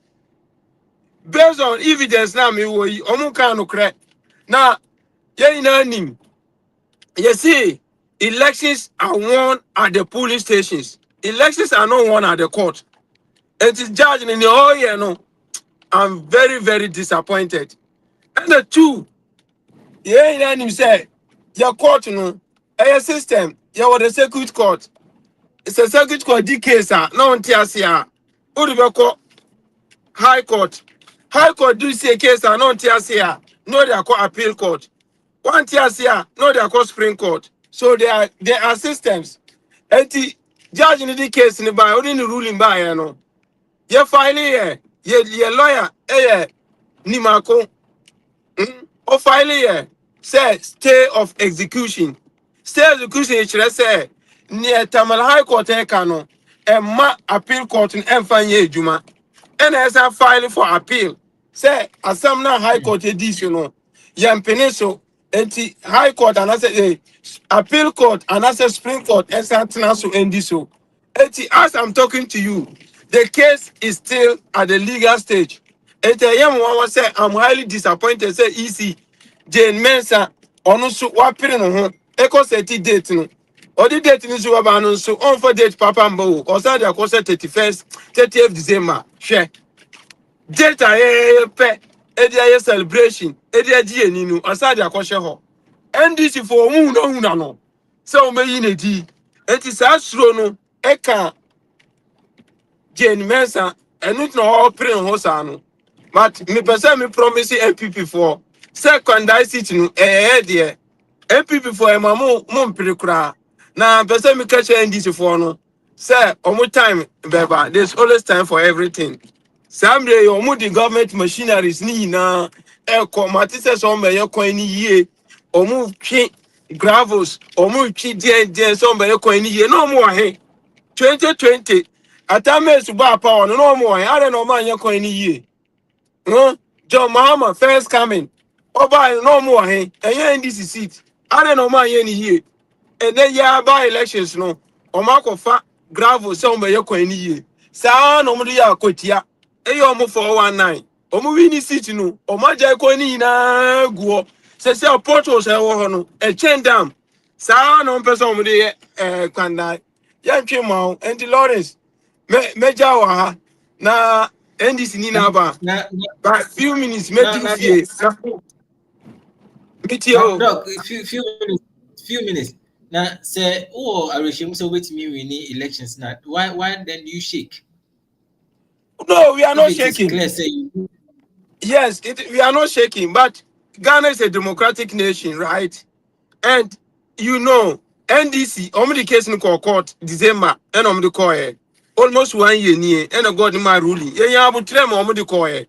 Based on evidence now me wo omuka no crack. Now ye nim. You see, elections are won at the polling stations. Elections are not won at the court. It is judged in the whole year, no. I'm very, very disappointed. And the two, yeah, him say, your court, no, a system, you want the circuit court. It's a circuit court, DK, no one tells you. Who do you call High Court? High Court do see a case, no one tells you. No, they are called appeal court. One tells you, no, they are called Supreme Court. So there are systems. And the judge in the case in the by only the ruling by, you know. Ye filing here, ye lawyer, Nimako, or filing here, say stay of execution. Stay of execution, it should say, near Tamal High Court, Ekano, and Ma Appeal Court in Enfanye Juma. And as I filing for appeal, say, as some now High Court edition, you know, Yam Peninsula, and the High Court, and I say, Appeal Court, and I say Supreme Court, and Santanaso, and this so. As I'm talking to you, the case is still at the legal stage. And the young one say, I'm highly disappointed. Say, easy. Jane Mensa, on also waping on her. Echo said, date no. Or the date is about so on for date Papa Mbo, or Sunday, of course, 31st, 30th December. Share. Date a pet, a celebration, a dear Nino, or Sunday, of course, NDC for moon, no. So, may in a D. It is as no, Eka. Jane Mensa, and not all praying Hosano. But me person me promise NPP for second I sit no dear. NPP for my mom precra. Now person me catch NDC for no. Say omo time beba. There's always time for everything. Someday omo the government machineries ni na committee says on me coin ye. Omo twi gravels. Omo twi den some be coin ye. No more hey. 2020. Atame suba power no more. I don't know man you coin ye. John Mahama first coming. Oba no more hey. And NDC seat. I don't know my any here. And then yeah by elections no. Omako fa gravel some be yako any year. Sa no mu ya kotia. Eyo mo 419. Omu wini seat no. Omaja ko ni na guo. Se portal se wo ho no. E chain dam. Sa no person mu de kwanda. Ya ntwe ma Andy Lawrence. Meja wa ha. Na NDC ni na ba. But few minutes me do fear. Doc, few minutes. Now say I regime so wait me we need elections now. Why then do you shake? No, we are not shaking. Clear, yes, we are not shaking, but Ghana is a democratic nation, right? And you know, NDC, the case in court December, and the court almost 1 year near, and I got my ruling. Yeah, I would tell the court,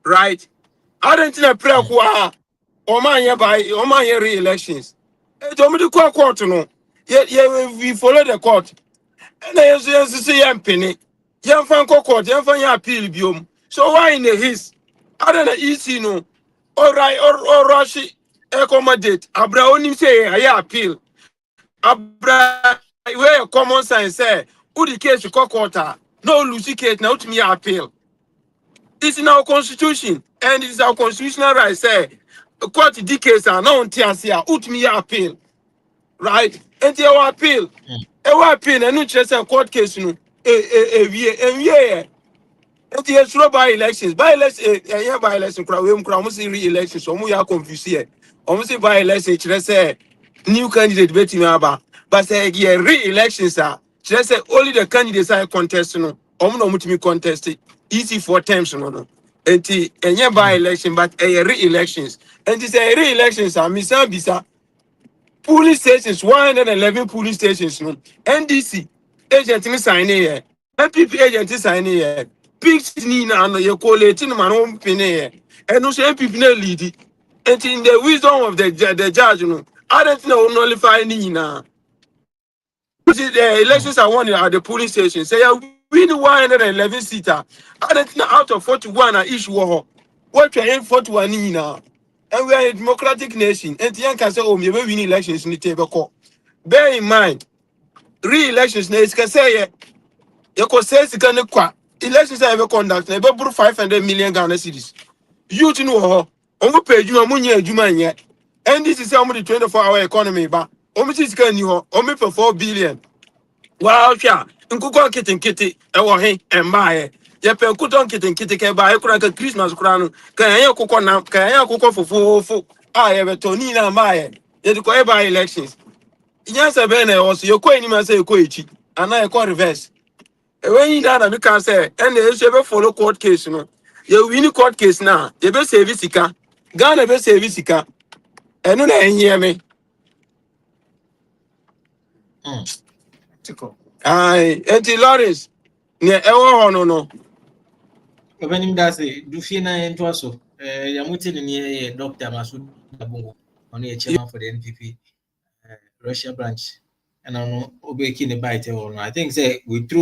right? I don't think I pray kwa re-elections. The court no. Yeah, we follow the court. And I say I'm penny. Young fan court, young fan appeal biom. So why in the his? I don't know easy no. All right, or rush accommodate. Abra only say I appeal. Abra where common sense say who the case to court. No Lucy case now to me appeal. It's in our constitution and it is our constitutional right say court the case are not on TSA out me appeal. Right? And you appeal. You appeal and you just a court case no. And it's slow by elections. By elections, by elections, we almost re-elections. So we are confused here. Almost by elections, just say new candidate betting about. But say re-elections are just say only the candidates are contesting. No much contested. Easy for terms no. And by election, but re-elections. And it's a re-elections are Bisa police stations, 111 police stations. No. NDC agent is signing here. NPP agent is signing here. Pigs ni na no you call it in man home here. And no say NPP no lead it. And in the wisdom of the judge, you know, I don't know nullify ni na. The elections are won at the police station. Say I win 111 seater. I don't know out of 41 are each war. What you aim 41 ni na. And we are a democratic nation. And the can say, oh, we win elections in the table. Bear in mind, re-elections, you can say, you can say, elections are ever conducted, about 500 million Ghana cedis. You to know, on pay you a money, yet. And this is only 24-hour economy, but almost can you, only for 4 billion. Wow, yeah, and cook on kitty, and buy. Yepe kuton kitten ke ba ekura ka Christmas kura no kan yan kokọ na kan yan kokọ fofofo ye betoni na ma ye de ko e ba elections yan se be na also ye ko eni ma se ye ko echi ana ye ko reverse e when you da na me kan say and e so be follow court case no ye win court case na ye be service sika Ghana be service sika eno na enye me ai enti Lawrence ne e wo ho no Opening that's it. Do feel na into so. Yamuti ni Dr. Masud Abungo, only a chairman for the NPP Russia branch. And I know Obeki the bite or I think say we be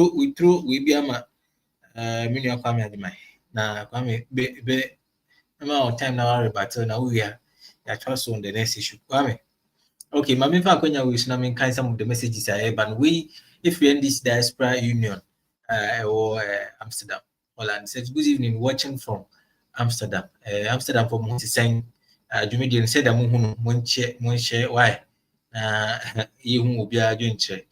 ama Minya Kwame Adimai. Na Kwame be amount of time now but now we are trust on the next issue. Kwame. Okay, Mami Fakonya wish na mean kind some of the messages I have, but we if we end this diaspora union or Amsterdam. Holland says, good evening, watching from Amsterdam. Amsterdam for Monty saying, Jumedian said, I'm share why. You will be a doing check.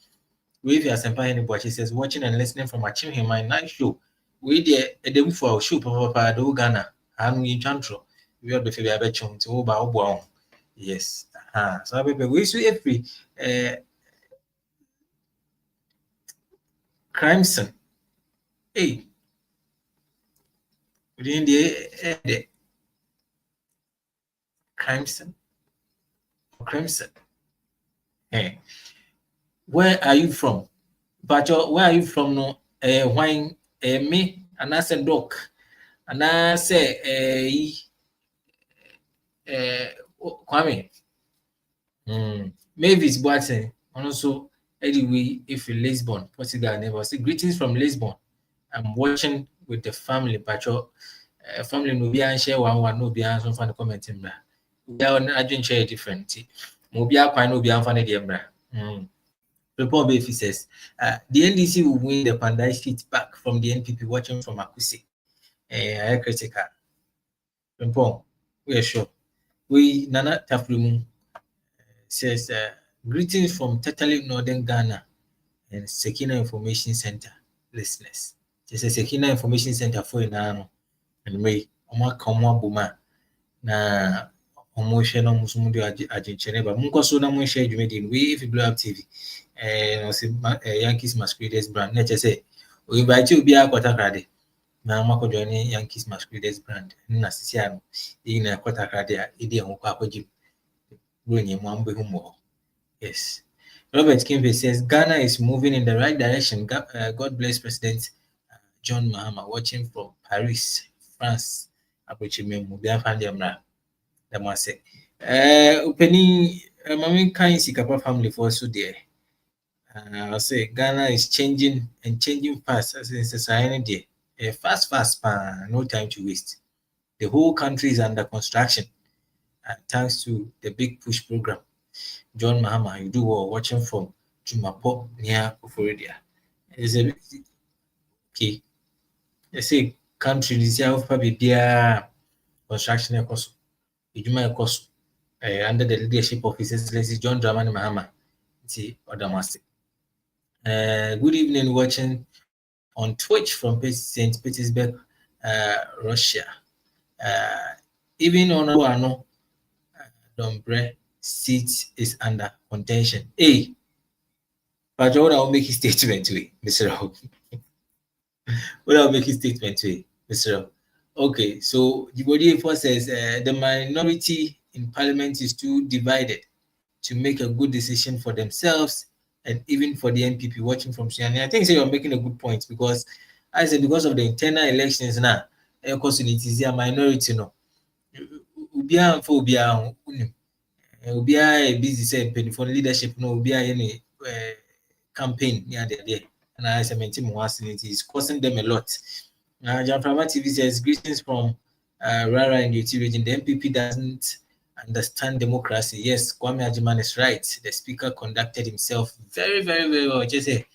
With your senpai anybody, she says, watching and listening from watching him my night show. We did a demo for show, Papa do Ghana, and we chantro. We are the Fabia Betchum to Oba. Yes. So I we see every crimson. Hey. Within the crimson. Hey, where are you from? But where are you from? No, wine, me, and I said, doc, and I say, Kwame, Mavis Boateng, and also anyway, if you're Lisbon, Portugal, neighbor, say greetings from Lisbon. I'm watching with the family, but family no be an share one no be an so fan comment in bra. I didn't share different. Mobia kwa no be an fan the embra. Report Befi says the NDC will win the Pandai seat back from the NPP watching from Akusi. I critical. Report, we are sure. We Nana Tafrimu says greetings from totally northern Ghana and Sekina Information Center listeners. Just a Sekina Information Center for Nano and me, Oma Koma Buma na Omotion Musumudu Argentina, but Munkoso Namu share you made in we if you blow up TV. Yankees Masquerades brand. Let's say we invite you to be a quarter credit. Now, Marco joining Yankees Masquerades brand. Nasisiano in a quarter credit. Idiom Papa Jim. Yes. Robert Kimbe says Ghana is moving in the right direction. God bless President John Mahama watching from Paris, France. Approaching me, Mubia Fandiamra. The Masse. Opening Mamin Kain Sikapa family for so there. I'll say Ghana is changing and changing fast since society. Fast, no time to waste. The whole country is under construction. Thanks to the Big Push program. John Mahama, you do well watching from Jumapo near Florida. Okay. They say country this year of probably their construction cost. Under the leadership of His Excellency John Dramani Mahama. See other master. Good evening, watching on Twitch from St. Petersburg, Russia. Even on Wano, Dombre seat is under contention. Hey, but what I'll make his statement to it, Mr. O. What I'll make his statement to it, Mr. O. Okay, so the body force says the minority in parliament is too divided to make a good decision for themselves and even for the NPP watching from Siani. I think you're making a good point because I said because of the internal elections now, of course it is a minority no. Ubia for Ubia busy say for leadership no Ubia any campaign near there. And I said it is costing them a lot. Janframa TV says greetings from Rara in the UT region. The NPP doesn't understand democracy. Yes, Kwame Ajiman is right. The speaker conducted himself very, very, very well. Just say,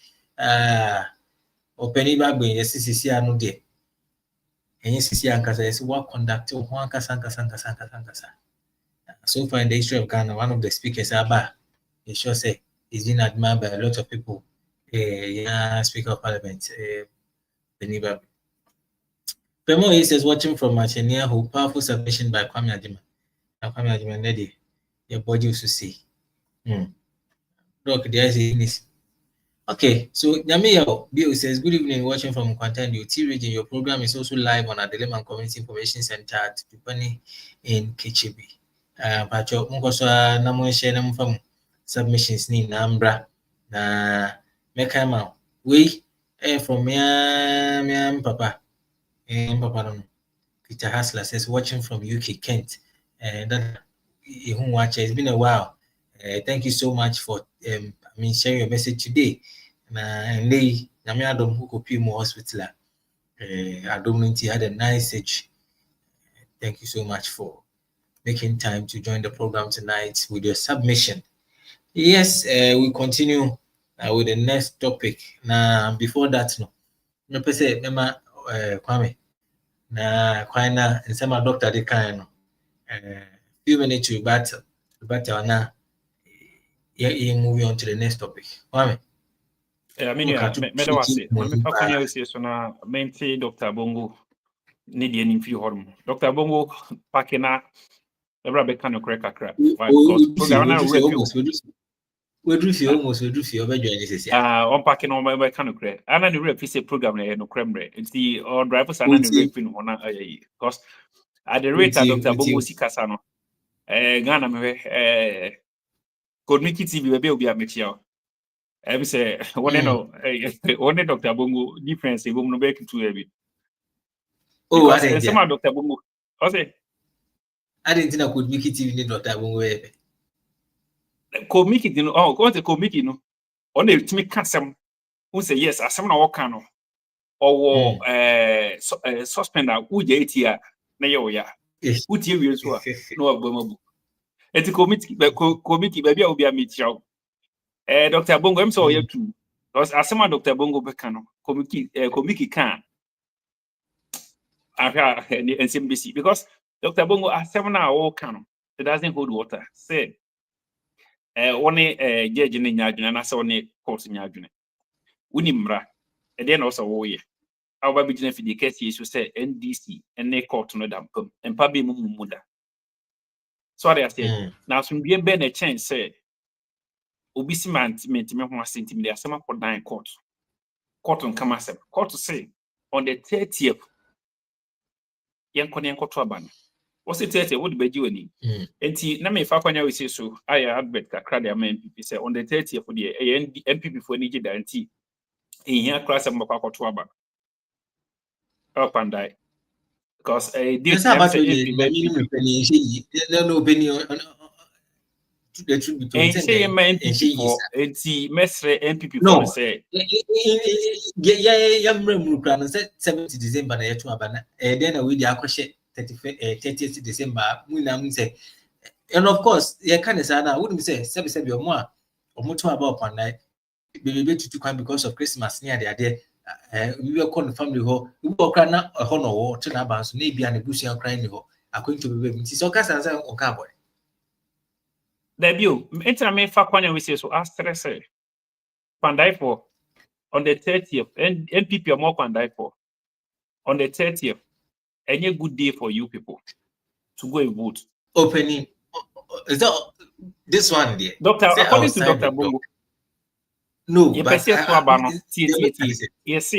Openi Bagbe, yes, CC no de. And yes, CC Ankasa, yes, what conducted Sankasa. So far in the history of Ghana, one of the speakers, Abba, he sure say, is being admired by a lot of people. Speaker of Parliament, Beni Bagbe. Pemo is watching from Machenia, who powerful submission by Kwame Ajiman. Kwame Ajiman ready. Your body used to see. Look, there's this. Okay, so Nyamiya Bill says, good evening, watching from Kwantan UT region. Your program is also live on Adeleman Community Information Center at Tupani in Kichibi. Pacho Munkosa Namo share them submissions ni Nambra na Mekama. We from me Papa. Papa no. Peter Hasler says, watching from UK Kent. And that it's been a while. Thank you so much for sharing your message today. And they Adam who copy more hospital. Adam had a nice age. Thank you so much for making time to join the program tonight with your submission. Yes, we continue with the next topic. Now, before that, no, say, Kwame, na Kwana and some doctor they kind few minutes to battle now. Yeah, moving on to the next topic. Kwame. I mean, Dr. Bongo need any few hormone. Dr. Bongo Pakina, the rabbit kind of crack a crap. We do feel on packing on my kind of crack. And I rep is a program no creme. It's the or drivers are not raping on because at the rate of Dr. Bongo Sikasano, Ghana, could make it TV will be a material. I say, one Dr. Bongo difference, a woman back to heavy. Oh, I think some Dr. Bongo. I say, I didn't think I could make it TV, Dr. Bongo. Could make it, go to could make it, no. Only to make custom who say, yes, as someone walk cano. or suspender who JTA na yo ya who tie wi so a no agbamabu eti committee baby a obi a metia Dr. Bongo em so you too because asema Dr. Bongo beka no committee kan aha NCMBC because Dr. Bongo asema na all kan it doesn't hold water say one judge ne nyaadwene na say one court nyaadwene woni mra e dey na also wo ye awa bi gina fidi case yesu say NDC and court no dampam empa be mu da so I say na so be be na chance say obi si management me ho asentim dey asema for dan court on come asem court say on the 30th yenkone yenkoto aban what's the 30th would be wani enti na me fa kwanya we say so I advert kakra dey am NPP say on the 30th for the NPP for ni gida enti here class am kwakoto aban up and die because this no opinion the truth be told say NPP for mesre NPP for say yeah mremru no say 7th December na yetu abana then we dey akwhye 30th December munam say and of course you can say na we say sebi omo a omoto about upon night bebe tutu kwan because of Christmas near there we were calling family ho we go kra na ho no wo te na ban so na bia na busu an kra ni ho according to bebe nti so kasa say on ka boy debut enter me fa kwanya we say so stress pandai for on the 30th and NPP or more pandai for on the 30th any good day for you people to go and vote opening is that this one there doctor according to Dr. Bongo no you but yes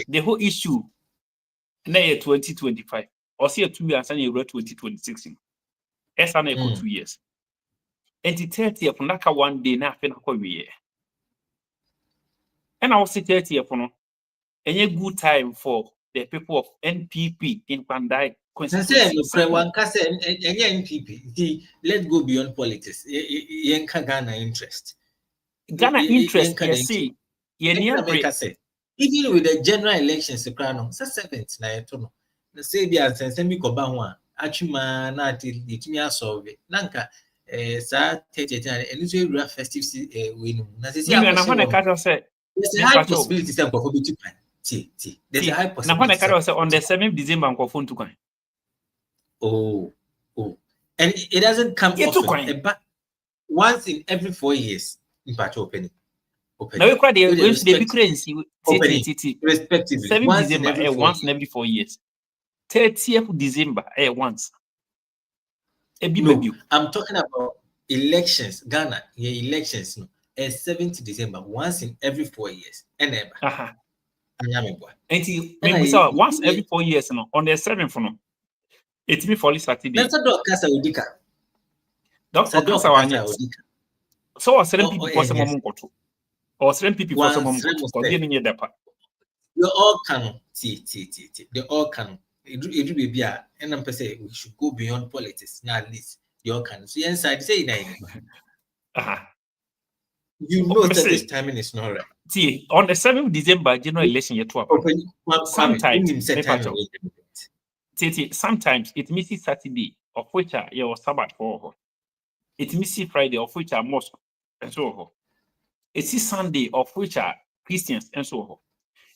the whole issue na 2025 or see 2 years and 2026 esa na 2 years and the 30th naka one day na afi na kwa wiye and I was 30th no any good time for the people of NPP in Pandai constituency. One can say NPP. Let's go beyond politics. Yenka Ghana interest. Ghana interest. Yes, see. Even with the general elections, the crown. So 7th na etono. The say be as semi koba one. Achuma na ti me solve. Nanka sa 30th and so we festive win. Na say there's a high possibility that go be there's a high possibility. Now when I carry say on the 7th December go phone to coin. Oh. And it doesn't come often. But once in every 4 years, in part opening. Now we cry the going to the currency respectively. 7th December once in every 4 years. 30th December once. No, I'm talking about elections. Ghana, elections. No. 7th December, once in every 4 years. And ever. And once every 4 years, no, on the 7th, no, it's me for Saturday. That's a dog Casa Udika. Doctor Casa Udika. So, 7 people for some moment or 7 people for some moment for getting your depot. You all can see. They all can. It will be a and I'm saying we should go beyond politics. Now, at least you all can. So, inside, say that. You know that this timing is not right. See, on the 7th December general election, you sometimes it misses Saturday, of which you Sabbath for. It misses Friday, of which are mosque and so on. It's Sunday, of which are Christians and so on.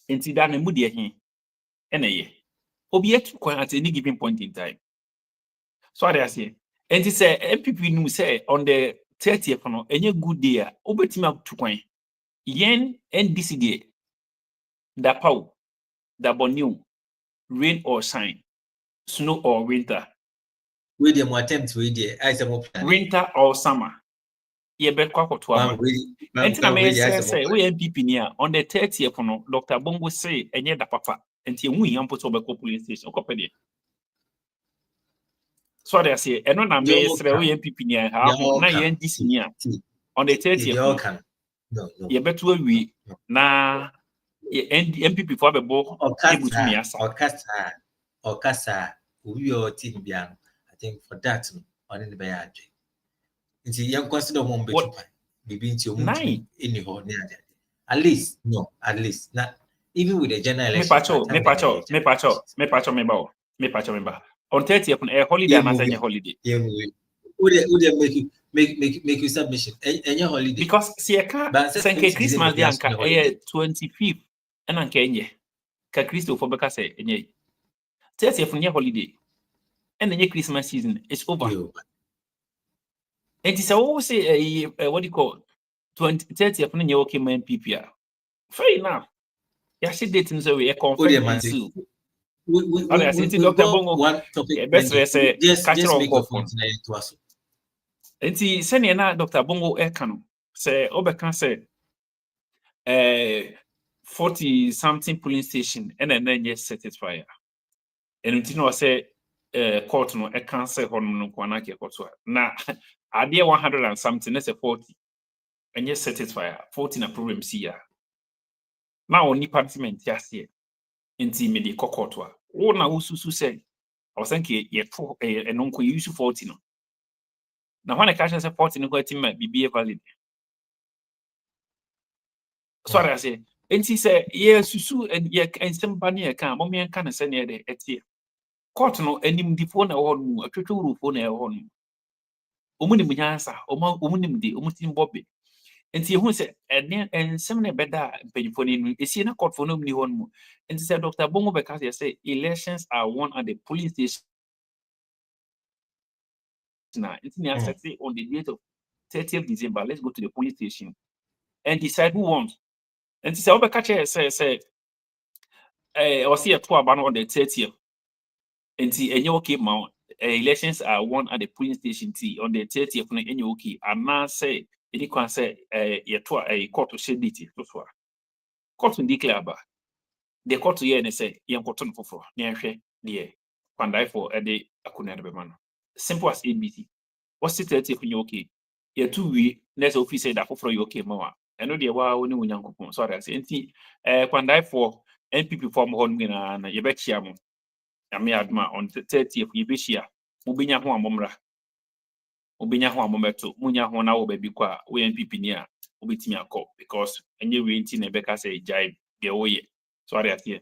And see that the moody here and a year. Obiet at any given point in time. So I say, and it's a MPP new say on the 30th no any good day obetima to coin yen NDC day da pow da bonu rain or shine snow or winter we dem attempt we there I say winter or summer ye be kwakwo to am entina me say we MPP ni on the 30th no Dr. Bongo say enye da papa enti ehu yan poto be police station okopede so I say eno na me say we MPP ni ha na ye NDC ni on the 30th no ye beto awi na MPP for bebo ebutumi asa okasa we or team bia I think for that on the bad nti you consider one betupa bibi nti omu any ho ne at least not even with the general Me election, pacho. On 30th, a holiday and a holiday. Make you submission. Any holiday. Because see, I can't send Christmas day and 25th and an Kenya. Ka Christo for Becca say, 30th near holiday. And the Christmas season is over. It is always say what do you call 30th when you okay NPP. Fair enough. Yeah, she did so we confirm too. I see Dr. Bongo one topic. Best say catch make up. to us. And see, send na Dr. Bongo Ekano say Obekan say 40 something polling station and then yes satisfied. And you know say court no cancel hon no kwana ke koto na ade 100 and something say 40 and yes satisfied 40 na problem see ya na oni department ya see enti me de kokoto a wo na ususu say I was thinking ye to no ko use 40 no na when I catch say 40 no ko team be valid. Sorry I say enti say ye susu and ye ensem ne ye kan mo me kan say ne de etie court no enim di phone na ho no atwetwe ru phone na ho no omunim nyansa omunim de omutim bobbe enti ehun se ene ensem na beda mpanyfo ne esi na court phone no ni ho no enti say Dr. Bongo Beka say elections are won at the police station now it's say on the date of 30th December let's go to the police station and decide who wants enti say Obeka say or see a to aba on the 30th enti enye okay ma elections are won at the polling station on the 30th no enye okay ama say any can say ye to a court share date to so court declare ba the court here and say ye nkoto no foforo na ehwe de kwandai for the akuna de be man simple as ABC what's the 30th enye okay ye to we next office that foforo ye okay ma wa eno de wa woni wonyankopon sorry say enti kwandai for NPP form ho na ye be chia mo Yami adma on 30th yebeshia mubenya ho amomra obenya ho amometo munya ho na wo ba bi kwa wo NPP ni a obetimi akọ because enye we nti na beka say jai be wo ye so are atie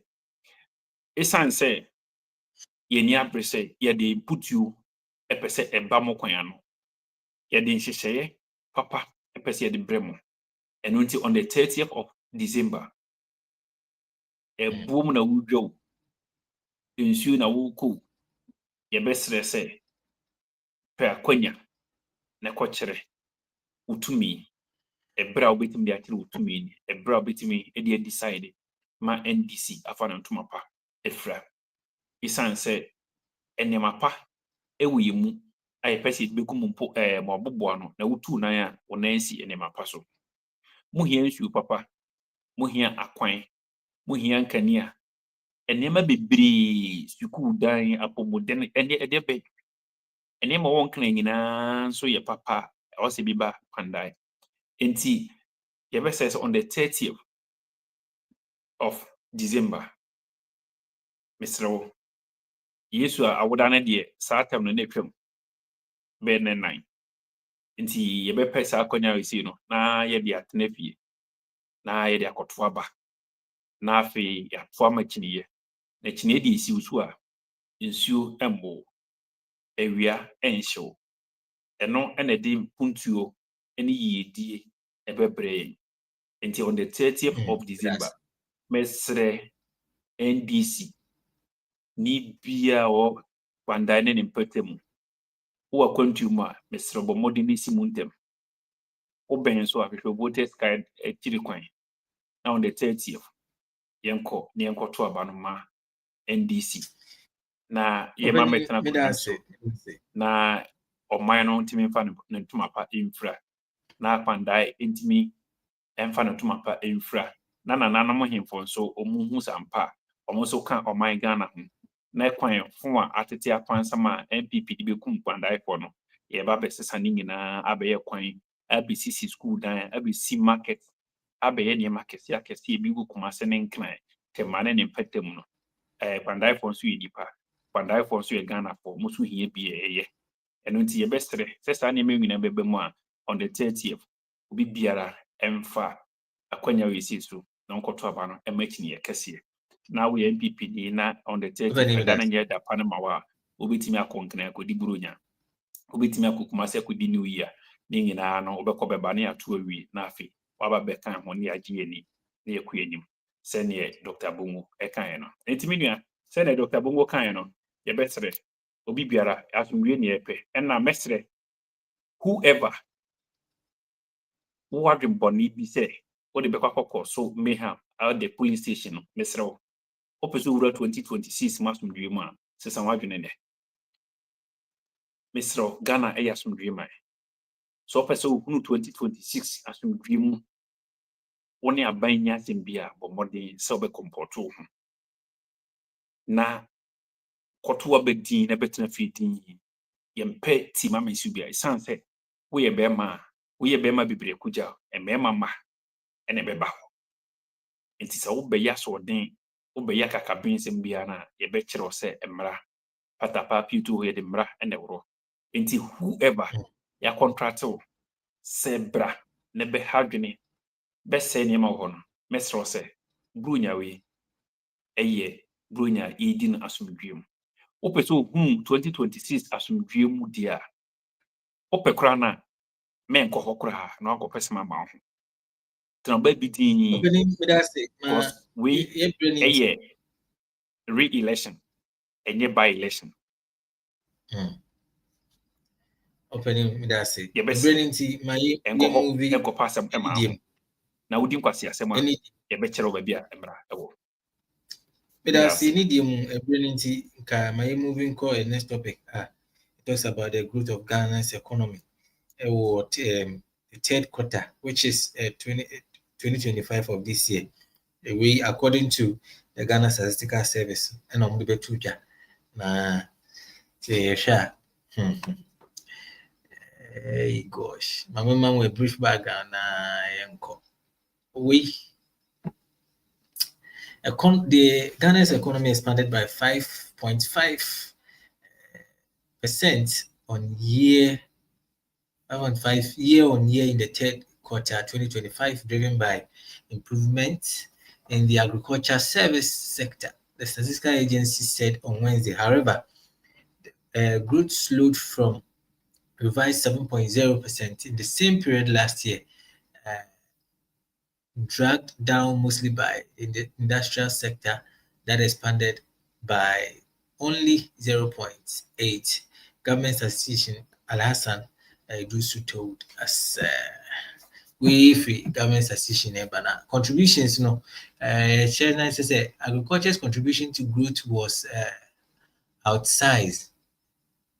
esan say ye ni abrese ye dey put you epese eba mo kwan ano ye dey nhyehyeye papa epese ye dey bremo eno nti on the 30th of December boom na wudwo nsu na wo ko ye besre say pe akwanya na kwochere utumi ebra obetim de atire utumi ni ebra obetimi e de decide ma NDC afana ntuma pa efra isan se enema pa ewe mu aye pese bekum mpo mo bobo ano na utu nan a onansi enema pa so mu hia nsu papa mu hia akwan mu hia nkania enema bebre suku dan apomodene ede be enema won kan nyina so ye papa o se biba pandai enti ye says on the 30th of December Mr. Yesu awodane de saatam no netwam be 9 enti ye be pesa akonya isi no na ye de atena fie na ye de akoto aba na afi ya toa machiniye na chine de isi usu a nsuo embo ewia enhyew eno ena de puntuo eni yedie ebebre enti on the 30th of December mesre NDC ni bia o kwandai ne mpetemu wo akwantu a mesre bo modini simuntem wo ben so ahwehwe voters card akiri kwan na on the 30th yenko to aba no ma NDC na ye ma metena ko so na oman no ntimi mfa no ntuma pa infra na kwandai ntimi emfa no ntuma pa infra na mo hemfo so omuhu sampa omo so kan oman Ghana ho na kwan fo a atete akwan sama NPP di bekum kwandai fo no ye ba besesa ni nyina abeye kwan ABCC school dan ABC market abeye ne market ya kesi bi gu kuma se ne nkran temane ne petem no kwandai fo so yidipa kwandai fo so ye Ghana fo musu hie bi eye eno nti ye bestre sesa ne menwina bebe mu a on the 30th obi biara emfa akwanya we sisu no koto abano e machine ye kese na we NPP ni na on the 30th Very Ghana nice. nye da panama wa obetimi akonkena akodi buronya obetimi akokuma se akodi new year ni nyina no obekọ beba na ato awi na afi waba beka ho ne agye ani na yeku enyim se ne Dr. Bongo e kan no entimi nua se ne Dr. Bongo kan no ye betre obi biara asumwie ne epe na mesre whoever who had boni bi se o de bekwa kokọ so mayhem at the police station no mesre o opeso wura 2026 masumdwe mu a sesa wadwene ne mesre Ghana e yasumdwe mai so opeso hunu 2026 asumdwe mu woni abanya sembia bomode se obekomporto ho na koto abedin na betena fitin yempe ti mama isubia isanse wo ye bema bibre kuja emema ma ene beba ho enti se wo beya so den wo beya kakabin sembia na ye be kire se emra patapa pitu he de mra ene woro enti whoever ya contract se bra ne be hadwene be se ne ma ho no mesro se brunya we eye brunya idin asumdwem opeso 2026 asumdwem dia opekra na men ko hokra na ko pesema ma ho tamba bidin Opening with us, because we eye re-election enye by election opening with us. ye be Bringing to my movie enko pasam ema ho na wudi nkwasi asema ye be kire oba bia emra ewo but I see need bringing to my moving call next topic. It talks about the growth of Ghana's economy. The third quarter, which is 2025 of this year. We, according to the Ghana Statistical Service, and I'm the tuja. Na sha. Hey gosh, my mama will brief background. The Ghana's economy expanded by 5.5% on year on year in the third quarter 2025, driven by improvement in the agriculture service sector. The statistical agency said on Wednesday. However, growth slowed from revised 7.0% in the same period last year, dragged down mostly by in the industrial sector that expanded by only 0.8. Government statistician Al-Hassan Dusu told us we free government statistician contributions, China says agriculture's contribution to growth was outsized.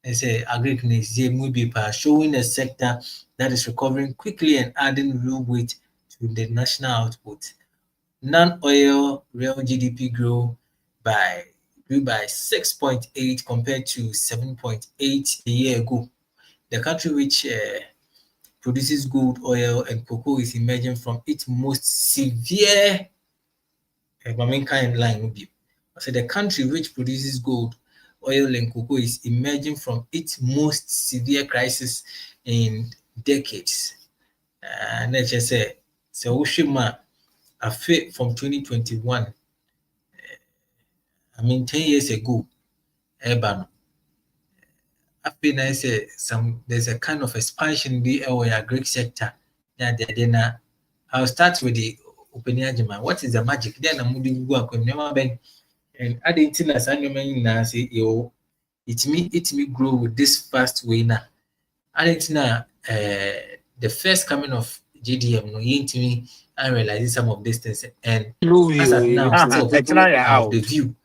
They say agriculture showing a sector that is recovering quickly and adding real weight to the national output. Non-oil real GDP grew by 6.8 compared to 7.8 a year ago. The country which produces gold, oil, and cocoa is emerging from its most severe line. So the country which produces gold, oil, and cocoa is emerging from its most severe crisis in decades. And let's just say, so Ushima, from 2021, 10 years ago, Ebano. There's a kind of expansion in the agri sector. I'll start with the opening argument. What is the magic? Then I'm moving go and adding to us say it me grow with this fast way now. Adding now the first coming of GDM no me I realize some of these things and as at now still of the view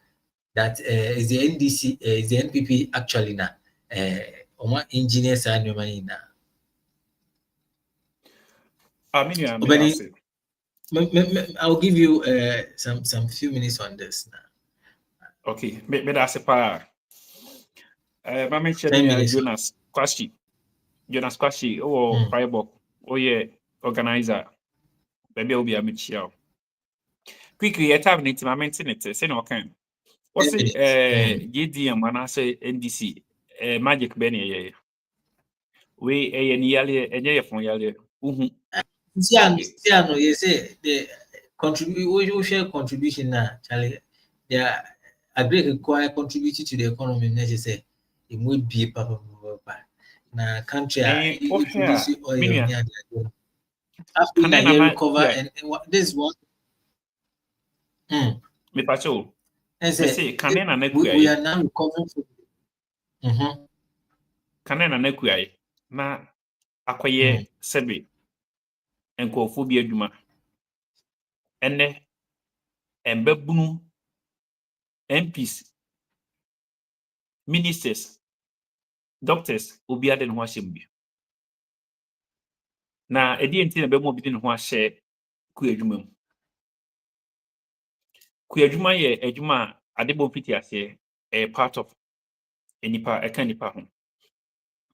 that is the NDC is the NPP actually now engineers are now. I'll give you some few minutes on this now. Okay, that's a par. I mentioned Jonas Kwashi. Fireball. Oh yeah, organizer. Maybe I'll be a Michelle. Quickly, I have an intimate say no kind. What's it? GDM when I say NDC, Magic Benny. We a yearly, a year from yearly. You say the we share contribution now, Charlie. Yeah, agree require contribution to the economy. Let's say it would be papa. Na country you produce oil near the after that you recover and this is what me pacho and say we are now recovering from Kanena na kuai na akoye sebe enkofo bi adwuma ene embabunu MPs ministers doctors obi ade no ahyem bi na edi enti na be mo bi de no ahye ku adwuma mu ku adwuma ye adwuma ade bo fiti ase part of enipa nipa ho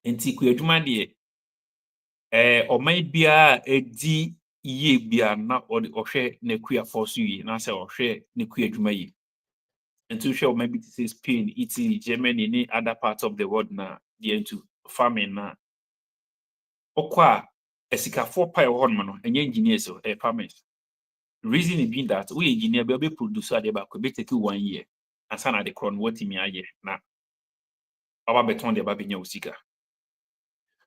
enti ku adwuma de oman bia edi ye bia na ohwe na kuafo so yi na se ohwe ne ku adwuma yi enti hwe oman bi to say Spain, Italy, Germany ni other parts of the world na dey into farming na okwa esikafo pa hon no enye engineers farmers. Reason being that we engineer be produce ade ba ko be take 1 year ansa na de kron what me aye na aba beton de ba benya usika.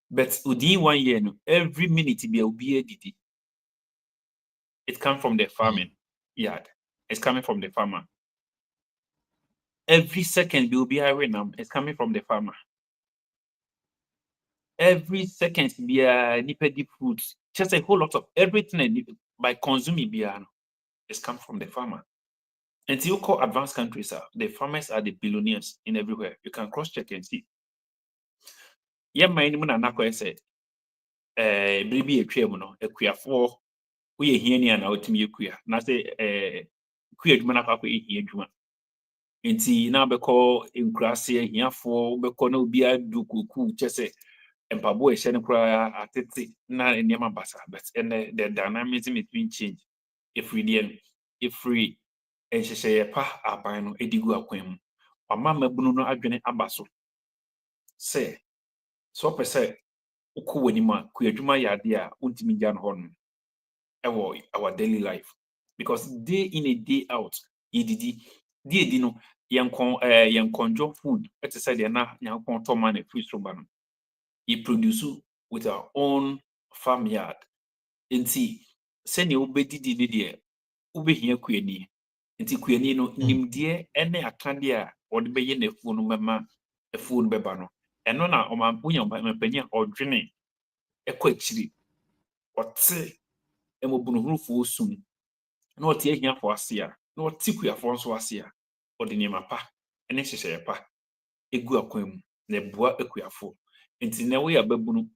But within 1 year no every minute be obi edidi. It comes from the farming yard. It's coming from the farmer. Every second be obi highway now it's coming from the farmer. Every second be nipa deep fruits. Just a whole lot of everything by consuming beer is come from the farmer. Until you call advanced countries, the farmers are the billionaires in everywhere. You can cross check and see. Yeah, my name is say, baby a tree mono, a queer for we here near now to me queer. Na say queer manapa here juma. Until now be call in grassy here for be call no beer do cuckoo just say. Empabo e shene kura atete na enema basa but and the dynamism between change if we enhyehyɛ pa aban no edigu akwan mu ama mabunu no adwene abaso say so pese ukwu wanima ku adwuma yade a untimi gya no hon ewo our daily life because day in a day out yedidi di no yenkon food it say dey na yankon to man e free so ba no you produce with our own farmyard. Enti seni obedidi ni de obehia kuani. Enti kuani no nimdie ene akande a ode beye na efu no mema efu no beba no. Eno na onya mpanya odwene ekọ akiri. Ote emobunuhurufo sum. Na ote ehia fo ase a, na ote kuafo nso ase a. Ode niema pa ene hyehye pa egu akwan mu na ebua ekuafo. Enti na we ababunu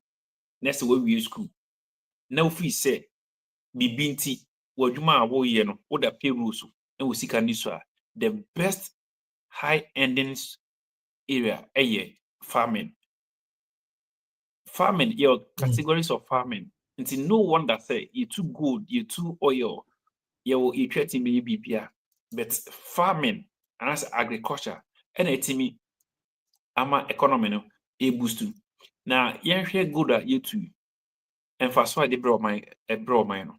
next we school na ofi say bibinti wadwuma a wo ye no wo da payroll so na wo sika ni so a the best high endings area farming your categories of farming until no one that say you too good you too oil you treating me bibia but farming and as agriculture and etimi ama economy no e boost na yenhwe good at you too emphasize the bro my no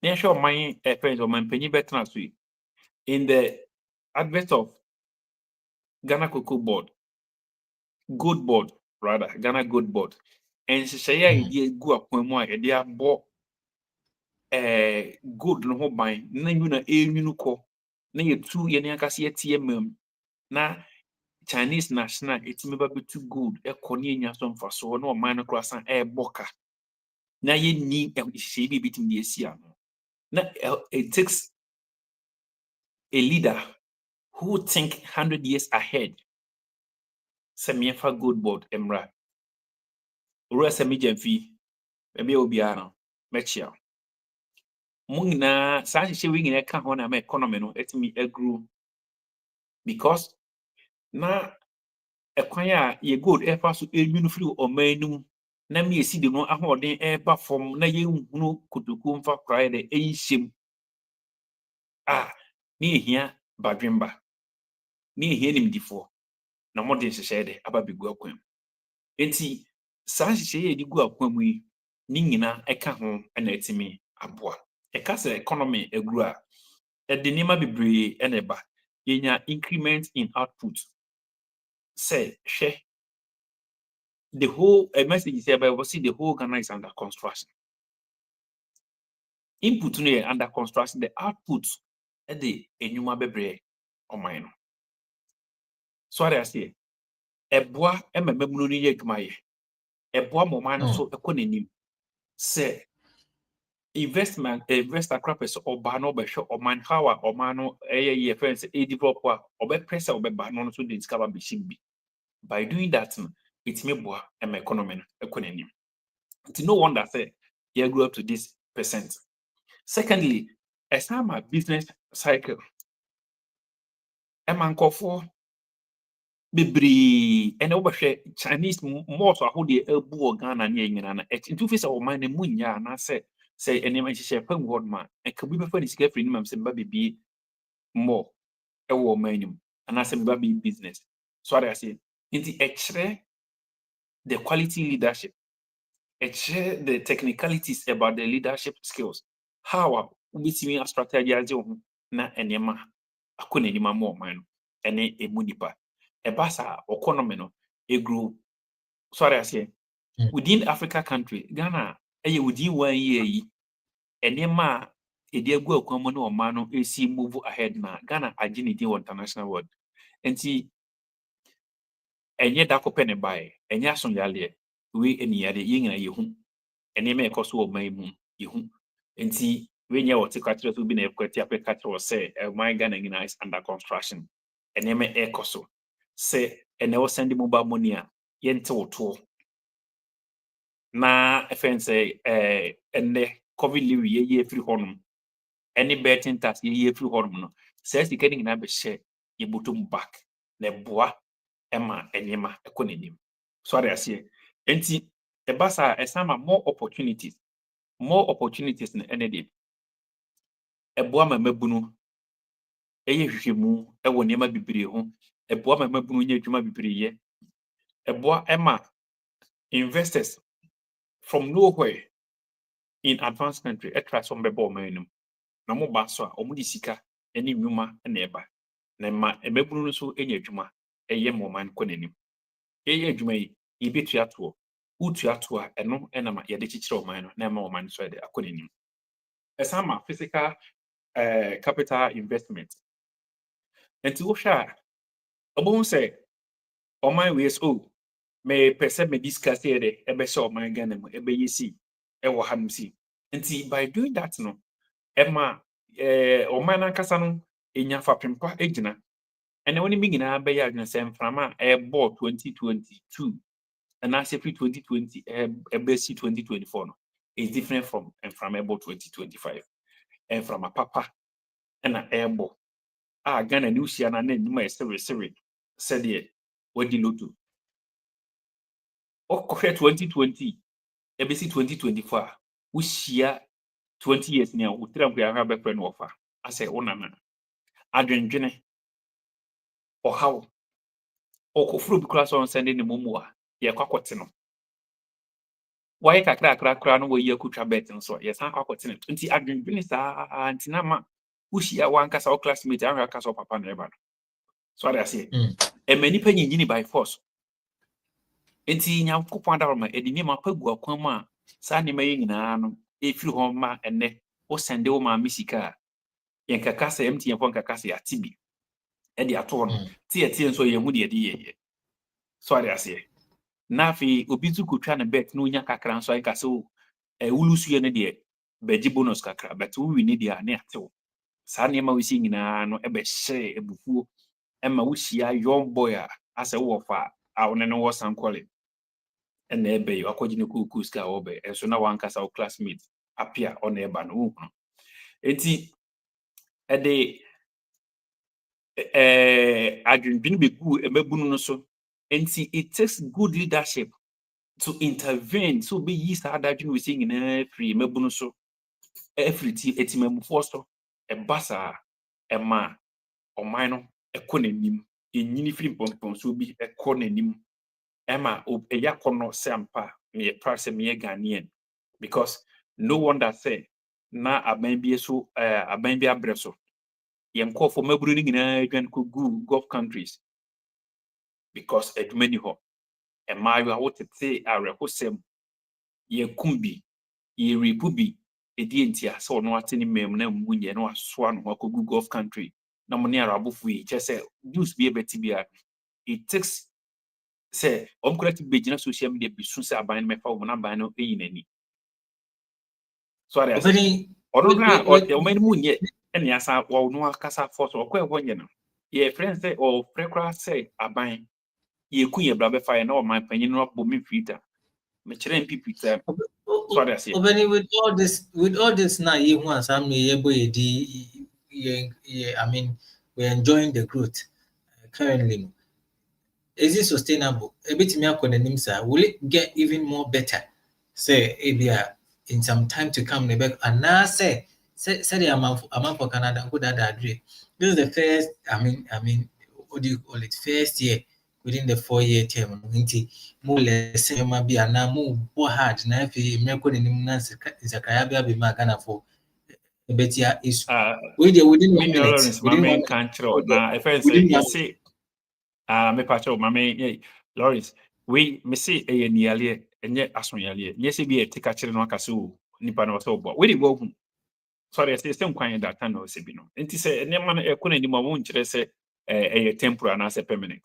na show my friends or my penny better so in the advert of Ghana Cocoa Board Gold Board rather Ghana Gold Board and say idea go akwan mu a e dey abo gold no ho ban na nyuna enwunu ko na ye tu ye ne akase ye tie mam na Chinese national etimi ba betu gold e ko ne nya so mfaso na o man no croissant boka na ye ni ehye bi bitim de esi ano na it takes a leader who think 100 years ahead. Semiefa good board emra. Ura semijemfi. Maybe obiano. Mechia. Mungina sanchi wing in a can on a economy no etimi egru. Because na equire ye good efforts to flu or menum. Na me see the no ahoden eba from na ye no kutukum for cry the shim. Ni here badwemba. Ni here nim difo. Na modern hyehyɛ aba begu akwam enti saa hyehyɛ di gu akwam yi ni nyina ɛka ho na etimi aboa a case economy a grow at the name be eneba in your increment in output. Say share the whole a message is here, but we see the whole Ghana is under construction. Input no under construction, the output at the enuma bebre on mine. So I say a bois and my memory yet a bois momano so economy say investment investor crappers or bano be show or man how or mano a friends a developer or be pressure or be banon so discover be be. By doing that, it may bois and my economy. It's no wonder say you grew up to this percent. Secondly, as time a business cycle, a man call for Bibri and over Chinese more so how the elbow Ghana near and into face of mine and munya and I say any man share pen word man and can we prefer this girlfriend mam say baby be more a woman and I say baby business. So I say in the extra the quality leadership, extra the technicalities about the leadership skills. How we see a strategy as you na enema akona enema more man ene emunipa. Ebasa economy no a grew. Sorry, I say within Africa country, Ghana, within 1 year, and Yama, a dear go common or mano, a see move ahead now. Ghana, agility international world. And see, and yet that open by, and yason yalia, we any other ying and you, and you may cost of my moon, you. And see, when you are to be a quite or say, my Ghana is under construction, and you may echo so. Say, and I was sending mobile money, yento to. Na FN say and the COVID live ye free honum. Any betting tax ye free honum no. Says the getting na be share ye butum back. Ne boa Emma and Yema economy. Sorry I say. Enti the basa esama more opportunities in any day. E boa ma mabunu eye hwehwemu e wo niema bibire ho. E boa ma mabunu nya adwuma bibire ye. E boa Emma investors from nowhere in advanced country, try some bebo manum. Na mo baso a di sika eni nwuma na eba. Na ma emebunu so enya adwuma eye mo man ko nanim. Eye adwuma yi yebetu ato. Utu ato a eno na ma ye de chichire o man no na ma o man so de akonanim. Esama physical capital investment. Enti wo hwa obon say o man we so me pese me discuss here de ebe se o man Ghana mu ebe yesi e wo hanum si. Enti by doing that no Emma Omana Kasano in Yafapimpa Egina. And only beginning a bay agnes and frama a ball 2022 and I say 2020 a BC 2024 is different from and from able 2025 and from a papa and an airball. Ah, Ghana new Sian and then my series said ye what do you do? Oh, 2020 ABC 2024 we share 20 years now, we have a friend offer. I say, oh, nana. Adrenjene or how or fruit class on sending the mumua, ye cockotino. Why crack no way you could have bet and so yes, I cockotino. 20 adrenjene and Tinama, Ushia one cast our classmate and her cast of papa never. So I say, a many penny by force. And see, now coupon down my edinima pegua quama, Sandy maying in an if you home ma and neck or send the woman missika. Yankakasa empty upon Kakasi at Tibi. And the aton, tea so ye moody a dear. Sorry, I say. Nafi, Obizu could try and bet no yakakran so I can so a ulusu any dear, beji bonus kakra, but we need the neto. Sanyama we sing in a no ebe share a bufu, Emma wishia young boy as a warfare, our nano was some calling. And ebe, according to Kuska obe, and so now one cast our classmates appear on a ban. Eti a day. Adrian be good and mebunu so. And see, it takes good leadership to intervene. So be ye start that we sing in every mebunu so every team force a bassa a ma or minor a conenim in uniform pompon so be a conenim Emma a yakono sampa me a person me Ghanaian because no one that say na aban bi so aban bi abreso yen call for maburu ni nyina adwan ko gu Gulf countries because adwuma ni ho emayo a wotete arekosem ye kumbi ye repubi edi entia so no ateni mem na munye no aso no ko gu Gulf country na mo ne arabofu yi chese news bi ebeti bia it takes say correct be na social media bi so say aban me fa wo na aban no eyinani so are say orona o me munye ene asa wo no akasa force o kwa ehonye no ye friend say o prekra say aban ye kunye bra be fa na o man panyin no bo me fita me kire NPP time so are say with all this now you want some ye boy di I mean we're enjoying the growth currently. Is it sustainable? A bit me sir. Will it get even more better? Say in some time to come, and now say the amount for Canada could agree. This is the first, I mean, what do you call it? First year within the 4-year term. More or less, might be and now more hard. Now, if you make one in Zakaya be Magana for a better issue. Within 1 minute, within 1 minute, now if I say you say me pacho mame Lawrence we me say e niale enye asonyale nye se bi e tika kire no akase o nipa no so bo we dey go hu sorry say sem kwan that time no se bi no enti say enema no ekona ni mo nkire say e temporary na say permanent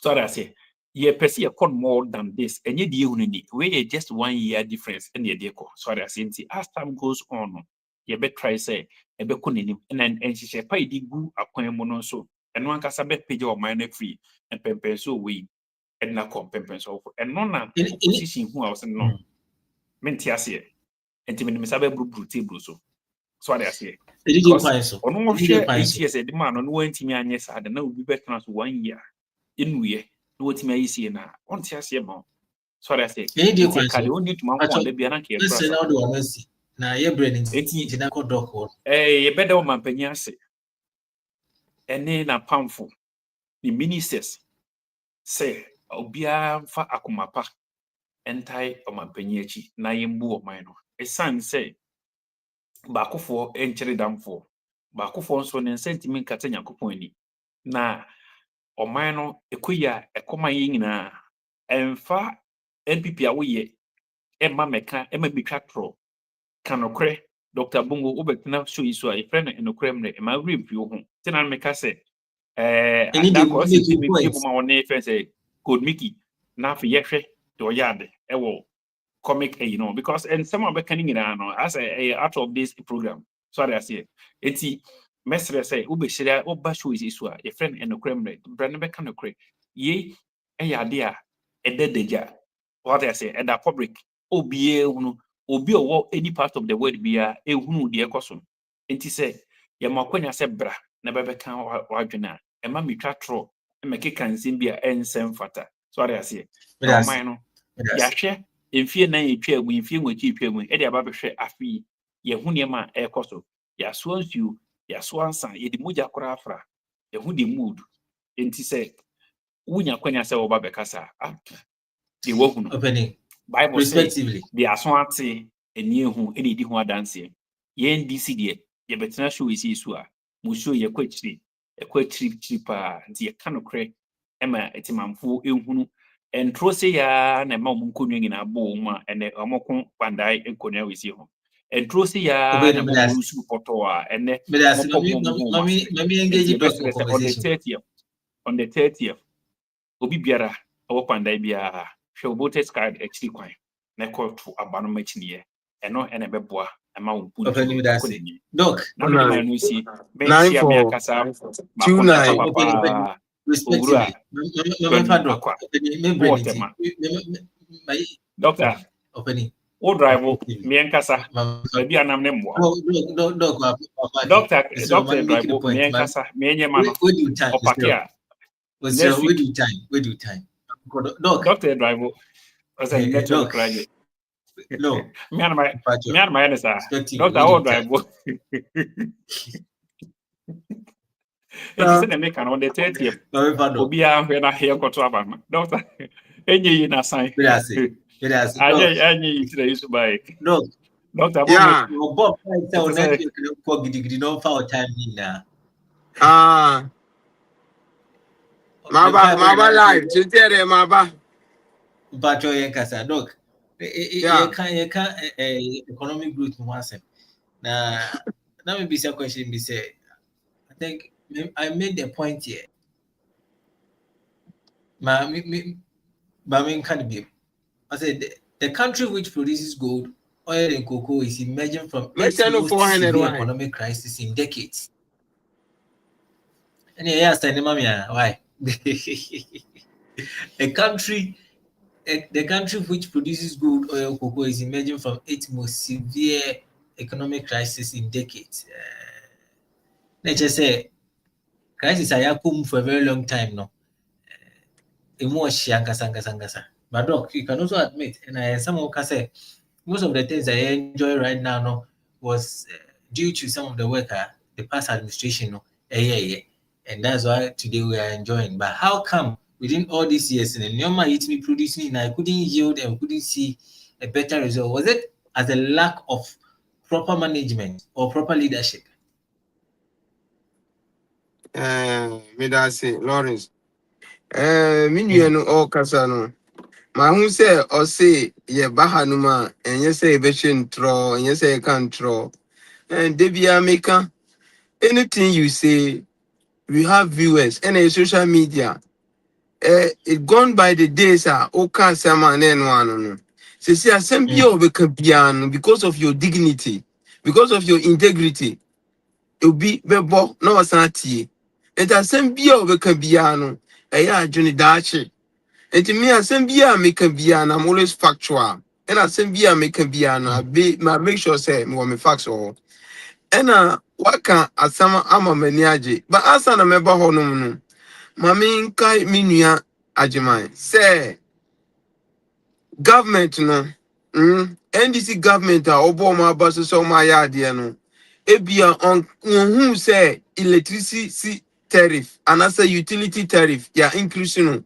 sorry I say ye pese ye con more than this enye die hu ni we just 1 year difference and ye dey ko sorry I say enti as time goes on ye be try say e be konanim na enhihye pa idi gu akwan mu no so eno ankasa be page of minor free and pempenso we and na compempenso and no na position who I was no menti ase enti me sabe bru table so I say because ono hwe 8 years e man no wantimi anye sa de na obi betena so 1 year enuye no wantimi ayisi na onti ase ma so I say kale oni to man ko da bia na ke prasa na ye brain enti na ko doko ye beda o mampanya ase ene na pamfo the ministers say obia fa akomapa entai omampanyi achi na yembu oman no esan say baakofo enkyere damfo baakofo nso ne sentiment kata nyakopon ani na oman no ekoya ekoma ye nyina emfa NPP a woye emma meka emma bitwa tro kanokre Dr. Bongo obetena show iso a friend enokre mre emma review ho tena meka say adako si mi ma woni fe say code Mickey na fe yehwe to yade ewo comic because and some of the canning as a out of this program sorry I say eti mesre say ubeshira oba show is so a friend enokre brand be kanokre ye ade a ededeja what I say and the public obi ehunu obi owo any part of the world bia ehunu de ekoso enti say ye makonya say bra na bebe kan wadwena e ma mitwa tro e mekeka nsem bia ensem fata sorry I say no man no ya hwe emfie na etwa agu emfie nwaki etwa agu e de aba behwe afi ye hu ne ma ekoso ya so ansuo ya so ansa ye di moja kora afra ye hu di mood enti say wunya kwanya say oba bekasa de wo hu no Bible respectively the aswante eni ehu eni di ho adanse ye NDC de ye betena show isi so a mu show ye kwachiri pa de kanokre ema etimamfo ehunu entro se ya na ma mu konwa nyina bo mu a ene omoko pandai enkonwa wisi ho entro se ya na mo rusu poto a ene mami engage person conversation on the 30th obi biara owo pandai biara hwe voters card actually kwan na call to abano machine eno ene beboa ema wo puntu doc na me ma no si be sia me akasa ma ko na papa respectively doctor o drive me enkasa baby anam ne mboa doctor drive me enkasa me enye ma no opakia we do time doctor drive as a network graduate no me and my doctor o drive it's in make on the 30th obi a hwe na here koto abama doctor enye yi na sign enye yi tire isu bai no Dr. Yeah. Bob tell It's a- network no gidigidi no for time na. Maba live. Today, Maba. But you kasa look. Yeah. You can economic growth no one. Now maybe some question be say I think I made the point here. I said the country which produces gold, oil, and cocoa is emerging from Let's its send most 400 severe wine. economic crisis in decades. And yeah, why? The country which produces gold, oil, cocoa is emerging from its most severe economic crisis in decades. Let's just say crisis I come for a very long time now. But doc, you can also admit, and someone can say, most of the things I enjoy right now no, was due to some of the work the past administration, no, and that's why today we are enjoying. But how come within all these years, and Nyoma hit me producing, and I couldn't yield and couldn't see a better result? Was it as a lack of proper management or proper leadership? Me that say Lawrence. Me no all kasa no. Ma hu say or say ye bahanuma and you say beshin tro and you say can tro. And debia maker anything you say we have viewers and a social media. It gone by the days oka sama and one no. Say assembly of a because of your dignity, because of your integrity. Obi bebo na wasantie. It assembly of a cabiano. Johnny Dachi. It me assembly make a biana. I'm always factual. And assembly make a biana. Make sure say me factual. And what can asama ama maniaje. But asana meba honum no. Mami nkai minua ajimai. Say government no. NDC government obo ma baso so ma yade no. Ebia on who say electricity tariff and as a utility tariff ya increase no.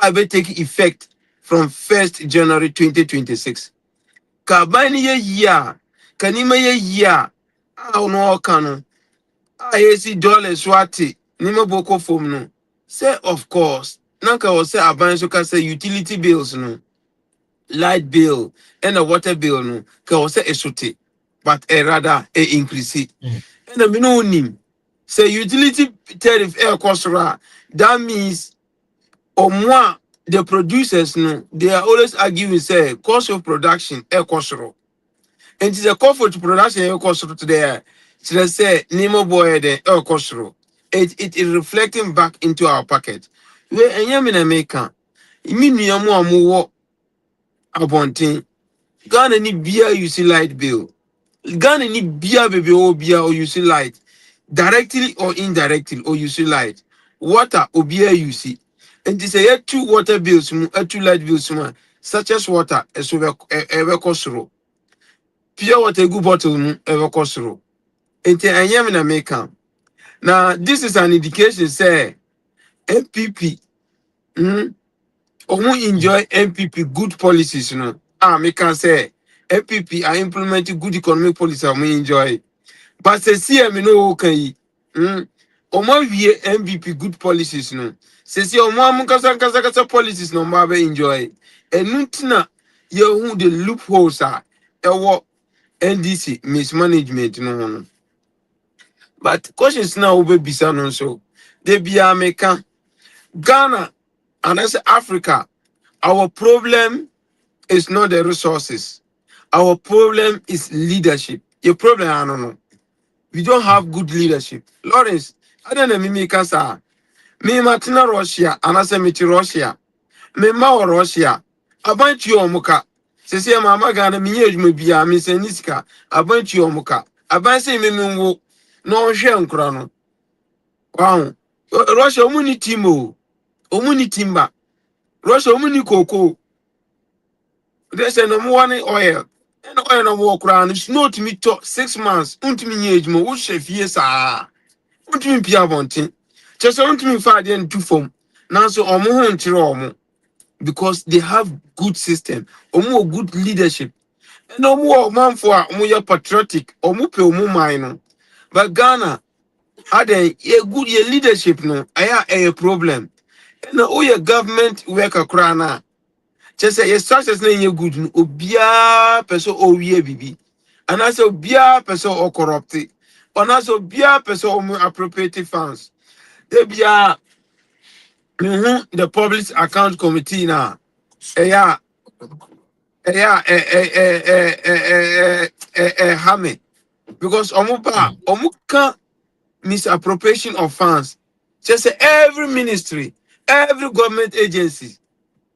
I will take effect from 1st January 2026. Kabani ye year, kanima ye year, no kano. I see dollars swati, nima boko form no. Say of course, nanka was say abanso ka say utility bills no, light bill and a water bill no, ka was say esote, but rather increase it. And a minonim say utility tariff air cost that means or more the producers no they are always arguing say cost of production air cost and it is a cost of production air cost to there so say nemo boy the air cost it is reflecting back into our pocket we enyam na make mean yamu amuwo abontin Ghana ni bia you see light bill Ghana ni bia baby o bia or you see light directly or indirectly or you see light water obia you see and this say 2 water bills 2 light bills such as water so ever cost pure water good bottle ever cost and I am in America now this is an indication say NPP enjoy NPP good policies me can say NPP are implementing good economic policies we enjoy but say see me no okay Omo wie MVP good policies no. Sesi omo amukasa policies no mba enjoy. Enuntina ye hu the loopholes ewo NDC mismanagement no. But questions now will be bisa no so. They be America, Ghana, and as Africa. Our problem is not the resources. Our problem is leadership. Your problem I don't know. We don't have good leadership. Lawrence, I don't know me kasa. Me matina Russia, and I say me to Russia. Me ma Russia. About you omuka. Se se mama Ghana me age me bia me se nisika. About you omuka. About say me wo no hwe nkura no. Wow. Russia omuni timo. Omuni timba. Russia omuni cocoa. They say no more oil. And oil no more kura no snow to me to 6 months. Untimi age mo wo chef yes ah. Untimi pia bontin. Just untimi fa dey ntu fom. Now so omo ho nkyere omo because they have good system. Omo good leadership. No more man for more patriotic or mupe mine. But Ghana had a good year leadership no. I a problem. No, oh your government work a crana. Just say your structures na good no obia person o wie bibi. And I say obia person or corrupted. And I say obia person o appropriate funds. They be the public account committee now. Yeah, Hame. Because omuka misappropriation of funds. Just say every ministry, every government agency,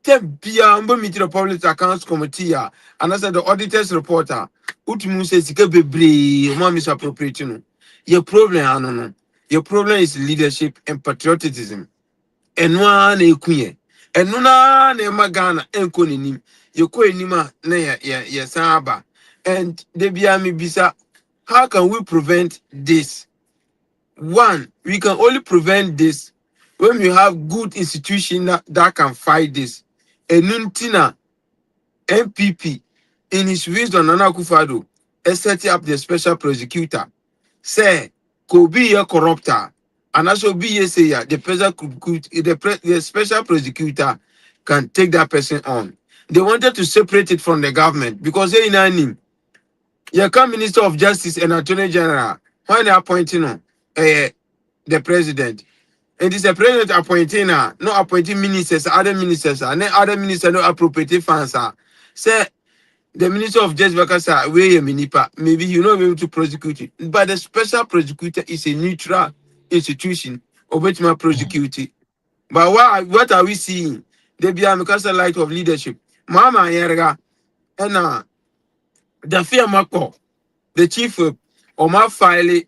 take meet the public accounts committee, and I said the auditors reporter. Utimu says misappropriation. Your problem, I don't know. Your problem is leadership and patriotism. And one ekuye. And nuna ne magana enkoninim. Yoko enima ne ya saba. And debiami bisa. How can we prevent this? One, we can only prevent this when we have good institutions that can fight this. Enuntina NPP in his wisdom Nana Akufo-Addo set up the special prosecutor. Say could be a corrupter. And also be a say the special prosecutor can take that person on. They wanted to separate it from the government because they in you come Minister of Justice and Attorney General when they appointing the president. And it's the president appointing no appointing ministers, other ministers, and then other ministers no appropriate funds. Say the Minister of Justice Bakasa we minipa maybe you not be able to prosecute it. But the special prosecutor is a neutral institution of which my prosecute it. But what are we seeing? They be a light of leadership. Mama Yerga and the fear Mako, the chief of my file,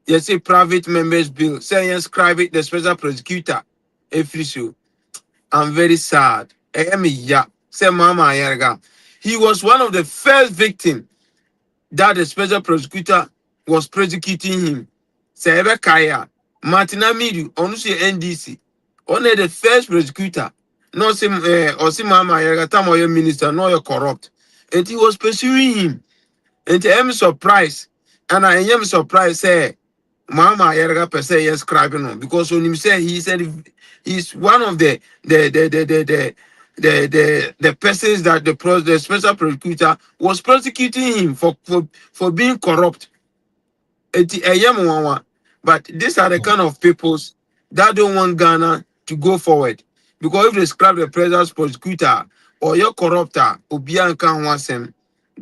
you say private members bill, say inscribe it, the special prosecutor. Efrisho. I'm very sad. Say Mama Yerga. He was one of the first victims that the special prosecutor was prosecuting him. Say Kaya, Martina Midu, Onusi NDC. Only the first prosecutor. No sim or sim Mama Yerga, Tamo your minister, no you're corrupt. And he was pursuing him. And I am surprised. And I am surprised, say, Mama Yerga per se is scribing on because when he said he's one of the persons that the special prosecutor was prosecuting him for being corrupt. But these are the kind of peoples that don't want Ghana to go forward. Because if they scrap the president's prosecutor or your corruptor,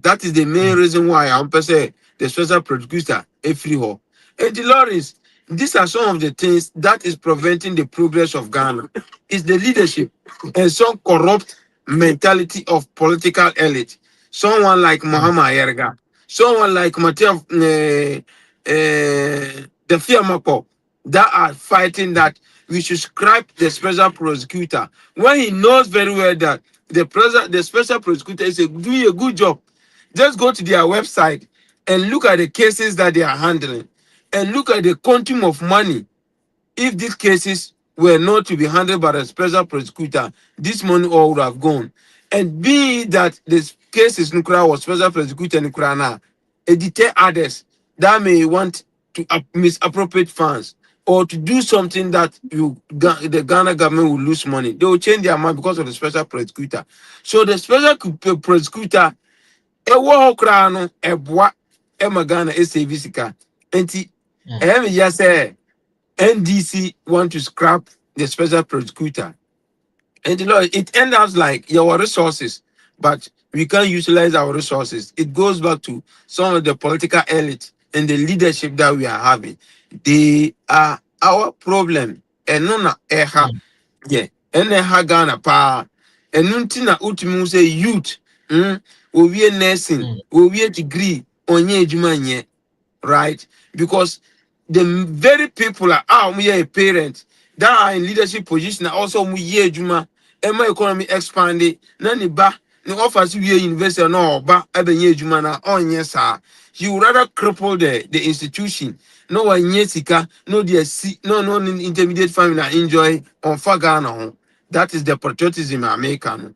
that is the main reason why I'm say the special prosecutor free ho. And the Lawrence, these are some of the things that is preventing the progress of Ghana. It's the leadership and some corrupt mentality of political elite. Someone like Muhammad Yerga, someone like Mateo the Fiamapo that are fighting that we should scrap the special prosecutor when he knows very well that the special prosecutor is doing a good job. Just go to their website and look at the cases that they are handling and look at the quantum of money. If these cases were not to be handled by the special prosecutor, this money all would have gone. And be that this case is Nukra was special prosecutor Nukra now, it deter others that may want to misappropriate funds or to do something that the Ghana government will lose money. They will change their mind because of the special prosecutor. So the special prosecutor, a war crown, a bois, a Ghana is a visitor. And yes, NDC want to scrap the special prosecutor. And the law, it ends up like your resources, but we can't utilize our resources. It goes back to some of the political elite and the leadership that we are having. They are our problem. And no yeah. And Ghana pa. And nuntina ultimu say youth. We be nursing. We be a degree on ye right? Because the very people are a parent that are in leadership position are also juma and my economy expanded. Nani ba the offers we university no ba juma na on yes sir. You rather cripple the institution. No one yesika, no dear no intermediate family enjoy on Fagana. That is the patriotism American.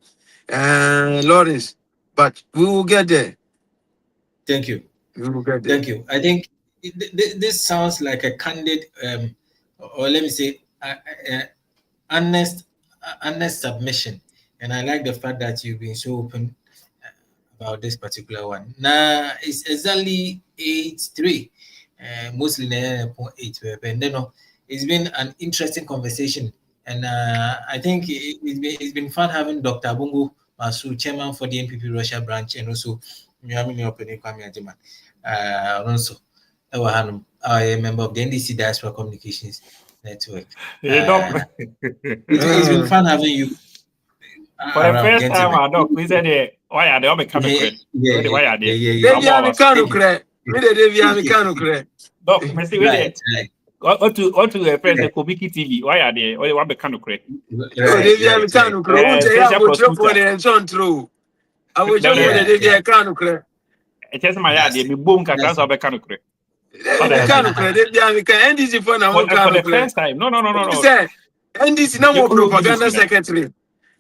Lawrence, but we will get there. Thank you. You will get there. Thank you. I think this sounds like a candid, or let me say, honest submission. And I like the fact that you've been so open about this particular one. Now, it's exactly 8:03, mostly 8, and then it's been an interesting conversation. And I think it's been fun having Dr. Abungo Masu, chairman for the NPP Russia branch, and also also a member of the NDC Diaspora Communications Network. It's been fun having you. For the first time, I know we said, why are they all becoming great? Why are they? Deviami Kanu Kre. Me de Deviami Kanu Kre. Doc, Messi, what to the friends of Kobiki TV? Why are they? Why are they Kanu Kre? Deviami Kanu Kre. I will drop for the enchant through. I will drop for the Deviami Kanu Kre. It is my idea. Me boom can transfer be Kanu Kre. Kanu Kre. Deviami Kanu. NDC for now. For the first time. No. NDC no more propaganda secretary.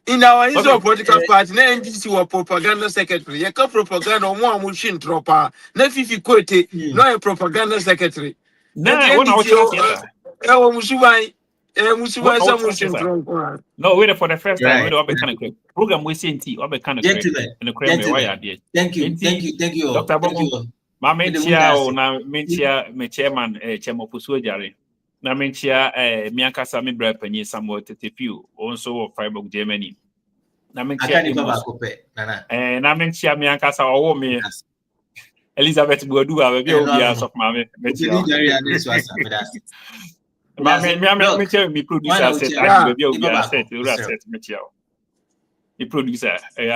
In our history political party, na NDC was propaganda secretary. You can propaganda or more machine tropa. Na fifi kote, no a propaganda secretary. No, wait for the first time. We don't be kind of program we see in T. We be kind of and the crane. Why are they? Thank you, Dr. Bongo. My mentia or na mentia, me chairman, chairman Pusu Jari. Na mentia, Mianka Sami Brepany, somewhat to few, also of Freiburg, Germany. Na mentia, and I mentia Mianka or me. Elizabeth Bodu, I will be of my me producer said, I will be the producer. You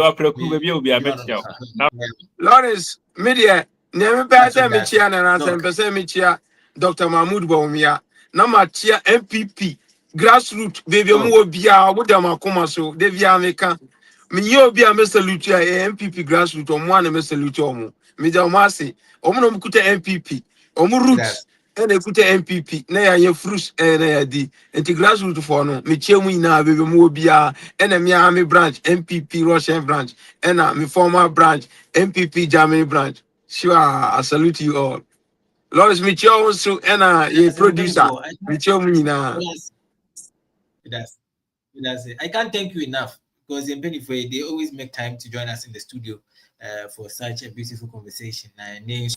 are preoccupied. Lawrence, media, never pass a Michian and answer Michia, Dr. Mahmoud Baumia, Namachia NPP, grassroots, baby, Mobia, Woodama Comaso, Devia Meka. Minyo be a Mr. Lucia, NPP grassroots, or one Mr. Lutomo, Mida Masi, Omno Kuta NPP, Omu Roots, and a Kuta NPP, Naya ye fruits and a D, and the grassroots for no, Michemina, baby Mobia, and a Miami branch, NPP Russian branch, and a my former branch, NPP Germany branch. Sure, I salute you all. Lawrence Michel also, and a producer, Michemina. I can't thank you enough. Because in Pennyfrey, they always make time to join us in the studio for such a beautiful conversation. Names,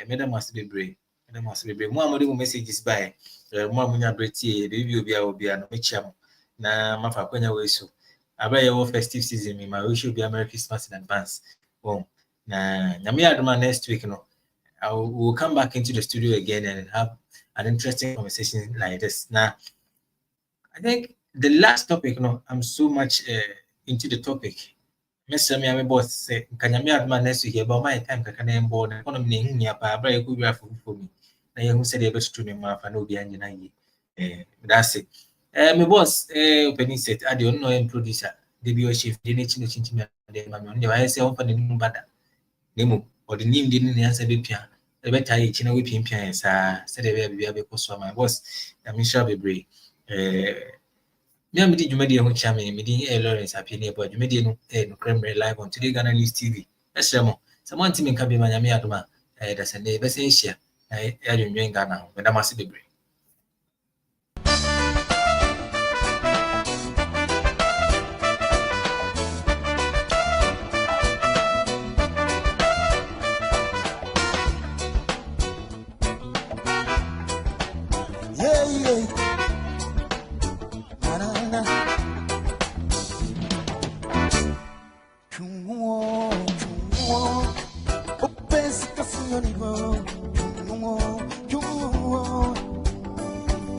Madam must be brave. Madam must be brave. More messages by Mamunya Bretty, the review will be an Micham. Na Mafa Quenya Wesu. I buy your festive season. My wish will be a Merry Christmas in advance. Boom. Na Namia next week, I will come back into the studio again and have an interesting conversation like this. Now, I think the last topic, I'm so much into the topic. Mr. Miami boss say, can you have my next week about my time? Can I board and one of me in your papa? I could graph for me. Now, who said able to name my no behind the that's it. My boss, opening set, I don't know him producer. The bio chief, the nature of me. I say, open the new bada. Nemo or the name didn't answer the pian. The better each in a whipping pian, said they will be able to my boss. I'm sure be brave. Me did you media who chame me Lawrence happy near but you media no Cranberry live on Today Ghana News TV. That's someone team can be Miami Aduma. That's a neighbor say share. I enjoying Ghana when I must be brave.